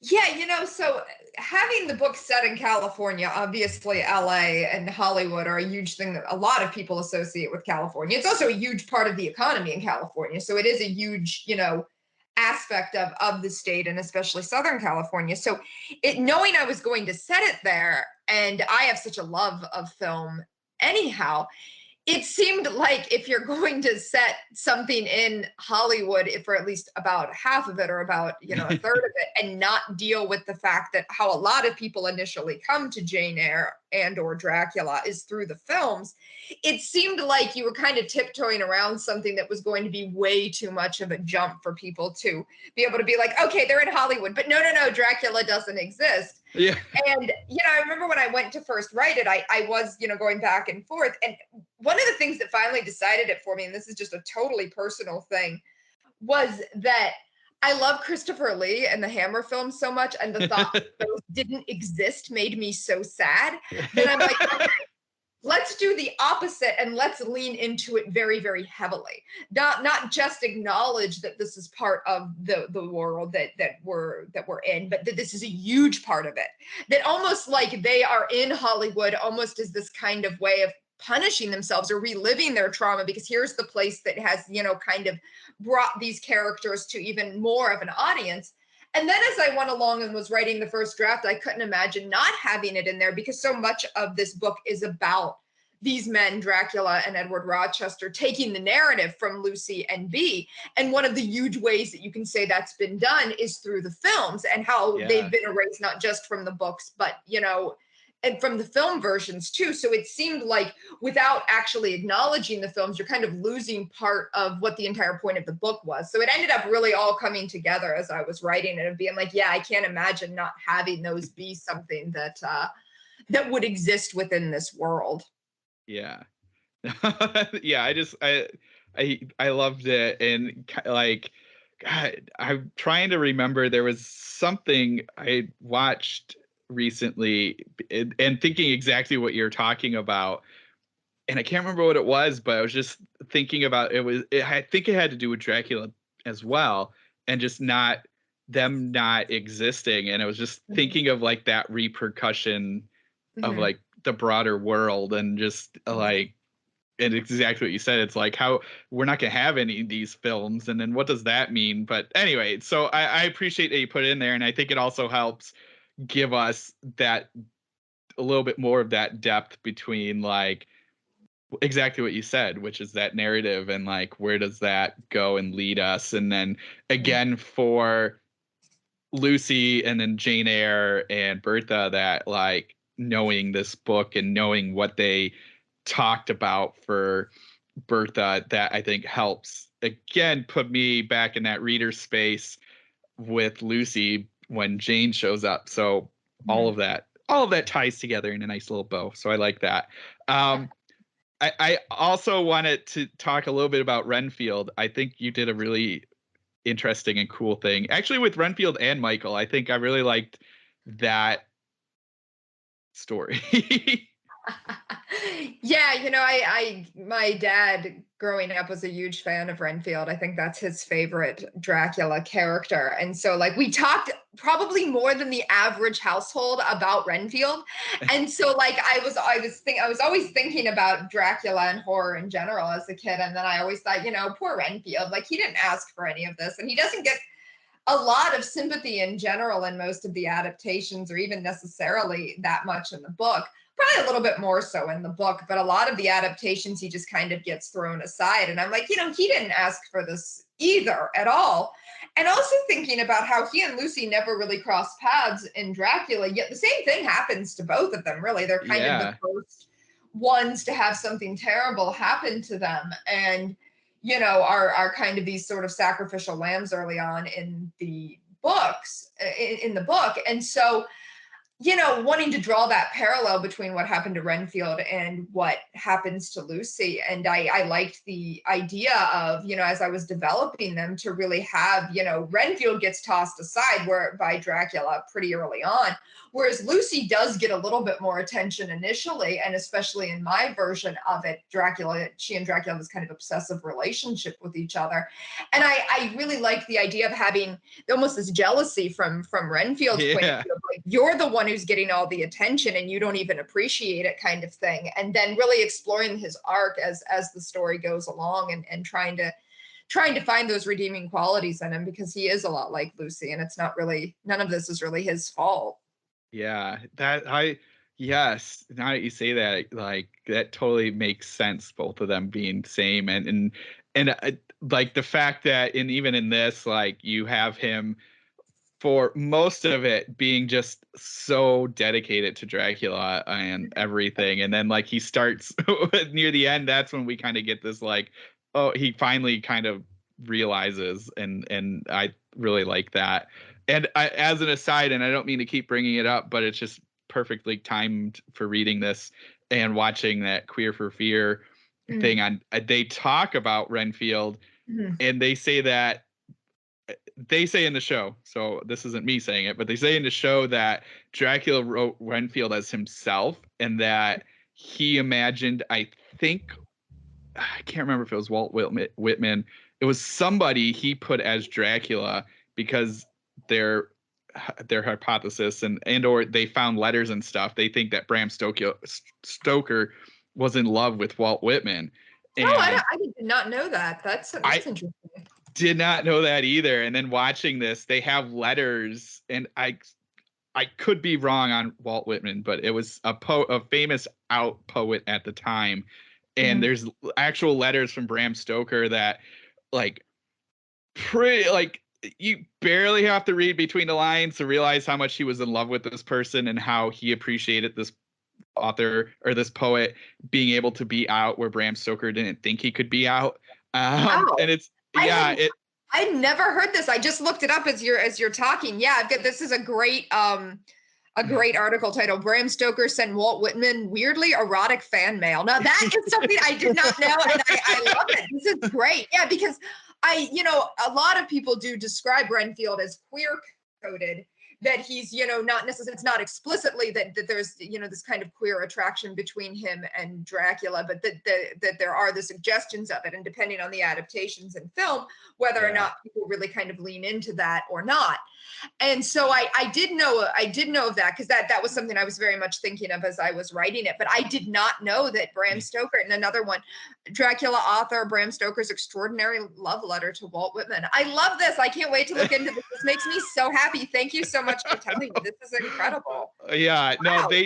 C: Yeah, so having the book set in California, obviously LA and Hollywood are a huge thing that a lot of people associate with California. It's also a huge part of the economy in California. So it is a huge, aspect of the state, and especially Southern California. So knowing I was going to set it there, and I have such a love of film anyhow, it seemed like if you're going to set something in Hollywood, for at least about half of it, or about, a third of it, and not deal with the fact that how a lot of people initially come to Jane Eyre and or Dracula is through the films, it seemed like you were kind of tiptoeing around something that was going to be way too much of a jump for people to be able to be like, okay, they're in Hollywood, but no, Dracula doesn't exist.
B: Yeah.
C: And, I remember when I went to first write it, I was, going back and forth. And one of the things that finally decided it for me, and this is just a totally personal thing, was that I love Christopher Lee and the Hammer films so much. And the thought that those didn't exist made me so sad that I'm like, okay, let's do the opposite and let's lean into it very, very heavily. Not just acknowledge that this is part of the world that we're in, but that this is a huge part of it. That almost like they are in Hollywood, almost as this kind of way of punishing themselves or reliving their trauma, because here's the place that has, kind of brought these characters to even more of an audience. And then as I went along and was writing the first draft, I couldn't imagine not having it in there, because so much of this book is about these men, Dracula and Edward Rochester, taking the narrative from Lucy and Bee. And one of the huge ways that you can say that's been done is through the films, and how they've been erased, not just from the books, but, and from the film versions too. So it seemed like without actually acknowledging the films, you're kind of losing part of what the entire point of the book was. So it ended up really all coming together as I was writing it and being like, yeah, I can't imagine not having those be something that that would exist within this world.
B: Yeah. Yeah, I loved it. And like, God, I'm trying to remember, there was something I watched recently and thinking exactly what you're talking about, and I can't remember what it was, but I was just thinking about I think it had to do with Dracula as well, and just not existing, and I was just thinking of like that repercussion of like the broader world, and just like, and exactly what you said, it's like, how we're not gonna have any of these films, and then what does that mean? But anyway, so I appreciate that you put it in there, and I think it also helps give us that a little bit more of that depth between like exactly what you said, which is that narrative, and like where does that go and lead us. And then again for Lucy and then Jane Eyre and Bertha, that like knowing this book and knowing what they talked about for Bertha, that I think helps again put me back in that reader space with Lucy when Jane shows up. So all of that ties together in a nice little bow. So I like that. I also wanted to talk a little bit about Renfield. I think you did a really interesting and cool thing, actually, with Renfield and Michael. I think I really liked that story.
C: Yeah, my dad growing up was a huge fan of Renfield. I think that's his favorite Dracula character. And so like we talked probably more than the average household about Renfield. And so like I was always thinking about Dracula and horror in general as a kid. And then I always thought, poor Renfield, like he didn't ask for any of this, and he doesn't get a lot of sympathy in general in most of the adaptations, or even necessarily that much in the book. Probably a little bit more so in the book, but a lot of the adaptations he just kind of gets thrown aside. And I'm like, he didn't ask for this either at all. And also thinking about how he and Lucy never really crossed paths in Dracula, yet the same thing happens to both of them, really. They're kind of the first ones to have something terrible happen to them. And are kind of these sort of sacrificial lambs early on in the books, in the book. And so, wanting to draw that parallel between what happened to Renfield and what happens to Lucy. And I liked the idea of, as I was developing them, to really have, Renfield gets tossed aside by Dracula pretty early on, whereas Lucy does get a little bit more attention initially. And especially in my version of it, she and Dracula have this kind of obsessive relationship with each other. And I really like the idea of having almost this jealousy from Renfield's point of view. Like, you're the one who's getting all the attention and you don't even appreciate it, kind of thing. And then really exploring his arc as the story goes along, and trying to find those redeeming qualities in him, because he is a lot like Lucy, and it's not really, none of this is really his fault.
B: Yeah, yes. Now that you say that, like, that totally makes sense. Both of them being the same, and like the fact that even in this, like, you have him for most of it being just so dedicated to Dracula and everything, and then like he starts near the end. That's when we kind of get this, like, oh, he finally kind of realizes, and I really like that. And as an aside, and I don't mean to keep bringing it up, but it's just perfectly timed for reading this and watching that Queer for Fear thing on. They talk about Renfield, and they say in the show, so this isn't me saying it, but they say in the show that Dracula wrote Renfield as himself, and that he imagined, I can't remember if it was Walt Whitman. It was somebody he put as Dracula, because their hypothesis and or they found letters and stuff. They think that Bram Stoker was in love with Walt Whitman.
C: And I did not know that. That's interesting.
B: Did not know that either. And then watching this, they have letters, and I could be wrong on Walt Whitman, but it was a famous out poet at the time. And there's actual letters from Bram Stoker that, like, you barely have to read between the lines to realize how much he was in love with this person, and how he appreciated this author or this poet being able to be out where Bram Stoker didn't think he could be out.
C: Wow.
B: And it's,
C: I never heard this. I just looked it up as you're talking. Yeah, I've got, this is a great article titled "Bram Stoker Sent Walt Whitman Weirdly Erotic Fan Mail." Now that is something I did not know, and I love it. This is great. Yeah, because a lot of people do describe Renfield as queer coded, that he's, not necessarily, it's not explicitly that there's, this kind of queer attraction between him and Dracula, but that there are the suggestions of it, and depending on the adaptations in film, whether or not people really kind of lean into that or not. And so I did know of that, because that was something I was very much thinking of as I was writing it. But I did not know that Bram Stoker, and another one, Dracula author Bram Stoker's extraordinary love letter to Walt Whitman. I love this. I can't wait to look into this. This makes me so happy. Thank you so much for telling me. This is incredible.
B: Yeah,
C: wow.
B: No,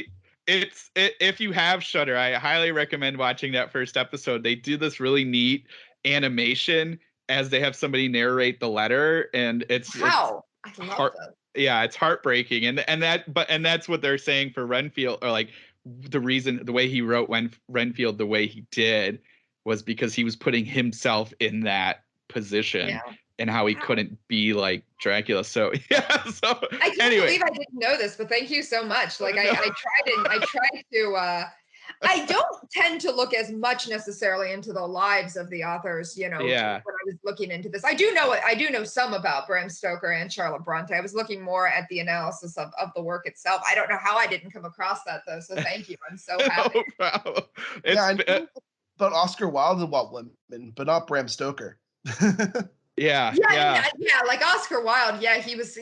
B: if you have Shudder, I highly recommend watching that first episode. They do this really neat animation as they have somebody narrate the letter, and
C: wow. I love that.
B: Yeah, it's heartbreaking, and that's what they're saying for Renfield, or like the way he wrote Renfield the way he did was because he was putting himself in that position, and how he couldn't be like Dracula. So yeah, so
C: I can't believe I didn't know this, but thank you so much. Like I tried to. I don't tend to look as much necessarily into the lives of the authors, when I'm was looking into this. I do know some about Bram Stoker and Charlotte Bronte. I was looking more at the analysis of the work itself. I don't know how I didn't come across that though. So thank you. I'm so happy.
B: No problem.
A: I know about Oscar Wilde and Walt Whitman, but not Bram Stoker.
B: Yeah.
C: Like Oscar Wilde. Yeah, he was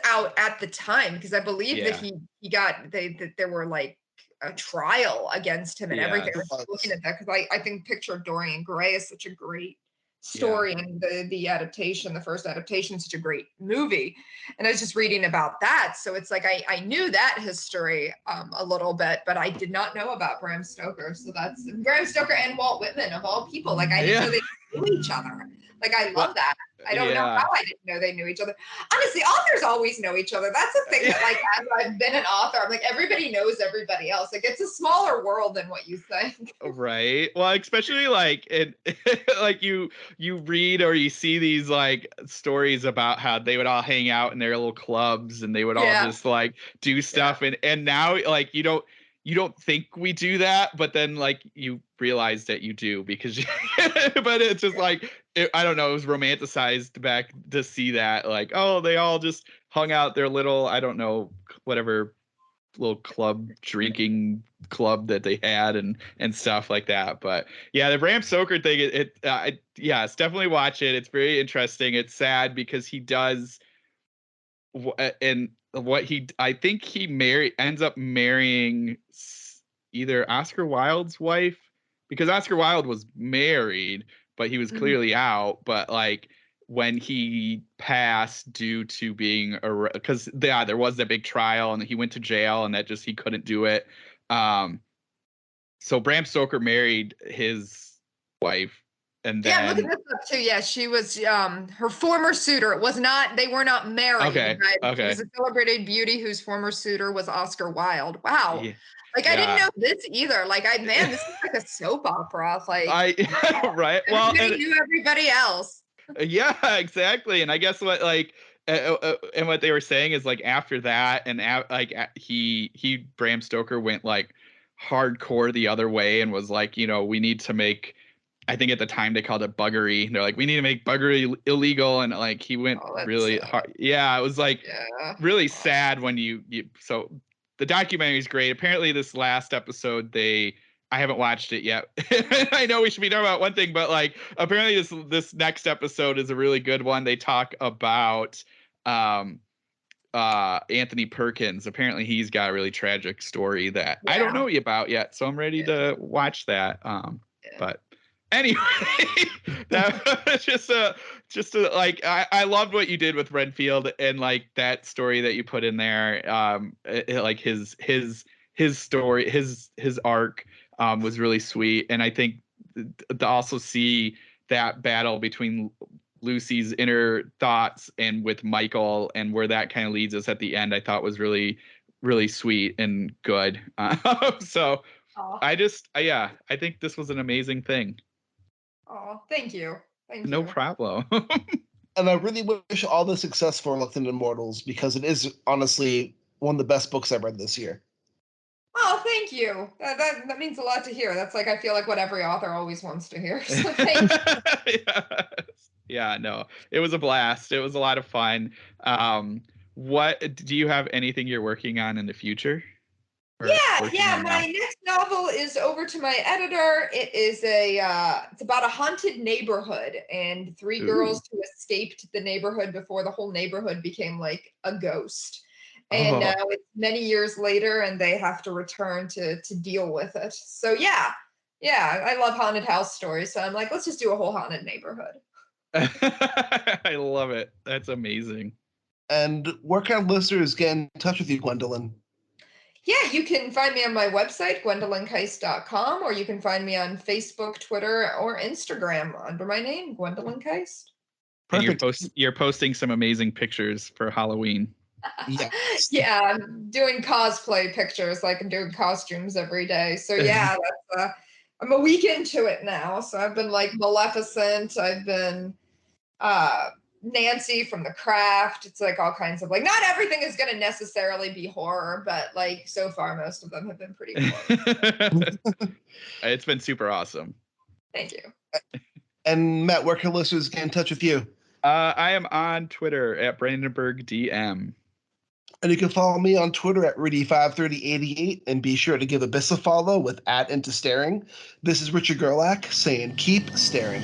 C: out at the time because I believe that that there were like a trial against him and everything. I was looking at that because I think Picture of Dorian Gray is such a great story, and the adaptation, the first adaptation, is such a great movie. And I was just reading about that, so it's like I knew that history a little bit, but I did not know about Bram Stoker. So that's Bram Stoker and Walt Whitman of all people. Like I didn't know they knew each other. Like I love that. I don't know how I didn't know they knew each other. Honestly, authors always know each other. That's the thing that, like, as I've been an author, I'm like, everybody knows everybody else. Like, it's a smaller world than what you think.
B: Right. Well, especially like like you read or you see these like stories about how they would all hang out in their little clubs and they would all just like do stuff. And now like you don't think we do that, but then like you realize that you do because but it's just like I don't know, it was romanticized back to see that like, oh, they all just hung out their little, I don't know, whatever little club, drinking club that they had and stuff like that. But yeah, the Bram Stoker thing, it's definitely watch it. It's very interesting. It's sad because he does and what I think he ends up marrying either Oscar Wilde's wife, because Oscar Wilde was married, but he was clearly out. But like when he passed due to being because there was that big trial and he went to jail and that just he couldn't do it. So Bram Stoker married his wife. And then,
C: look at this up too. Yeah, she was her former suitor. They were not married.
B: Okay.
C: She was a celebrated beauty whose former suitor was Oscar Wilde. Wow.
B: Yeah.
C: Like I didn't know this either. Like this is like a soap opera. Like
B: right. Well,
C: everybody knew everybody else.
B: Yeah, exactly. And I guess what like and what they were saying is like after that and Bram Stoker went like hardcore the other way and was like, we need to make, I think at the time they called it buggery. They're like, we need to make buggery illegal. And like, he went really hard. Yeah. It was like really sad when so the documentary is great. Apparently this last episode, I haven't watched it yet. I know we should be talking about one thing, but like, apparently this next episode is a really good one. They talk about, Anthony Perkins. Apparently he's got a really tragic story that I don't know about yet. So I'm ready to watch that. But anyway, that was just like I loved what you did with Renfield and like that story that you put in there. Like his story, his arc was really sweet, and I think to also see that battle between Lucy's inner thoughts and with Michael and where that kind of leads us at the end, I thought was really, really sweet and good. So I think this was an amazing thing.
C: Oh, thank you.
B: No problem.
A: And I really wish all the success for Reluctant Immortals because it is honestly one of the best books I've read this year.
C: Oh, thank you. That means a lot to hear. That's like I feel like what every author always wants to hear. So thank you.
B: Yeah, no, it was a blast. It was a lot of fun. What do you have anything you're working on in the future?
C: My next novel is over to my editor. It is it's about a haunted neighborhood and three girls who escaped the neighborhood before the whole neighborhood became like a ghost. And now it's many years later and they have to return to deal with it. So yeah, I love haunted house stories. So I'm like, let's just do a whole haunted neighborhood.
B: I love it. That's amazing.
A: And where can listeners get in touch with you, Gwendolyn?
C: Yeah, you can find me on my website, GwendolynKiste.com, or you can find me on Facebook, Twitter, or Instagram under my name, Gwendolyn Kiste.
B: Perfect. And you're posting some amazing pictures for Halloween.
A: Yes.
C: Yeah, I'm doing cosplay pictures, like I'm doing costumes every day. So yeah, that's I'm a week into it now. So I've been like Maleficent, I've been Nancy from The Craft. It's like all kinds of like, not everything is going to necessarily be horror, but like so far most of them have been pretty horror.
B: It's been super awesome.
C: Thank you.
A: And Matt, where can listeners get in touch with you?
B: I am on Twitter at BrandenburgDM.
A: And you can follow me on Twitter at Rudy53088, and be sure to give Abyss a follow with @IntoStaring. This is Richard Gerlach saying keep staring.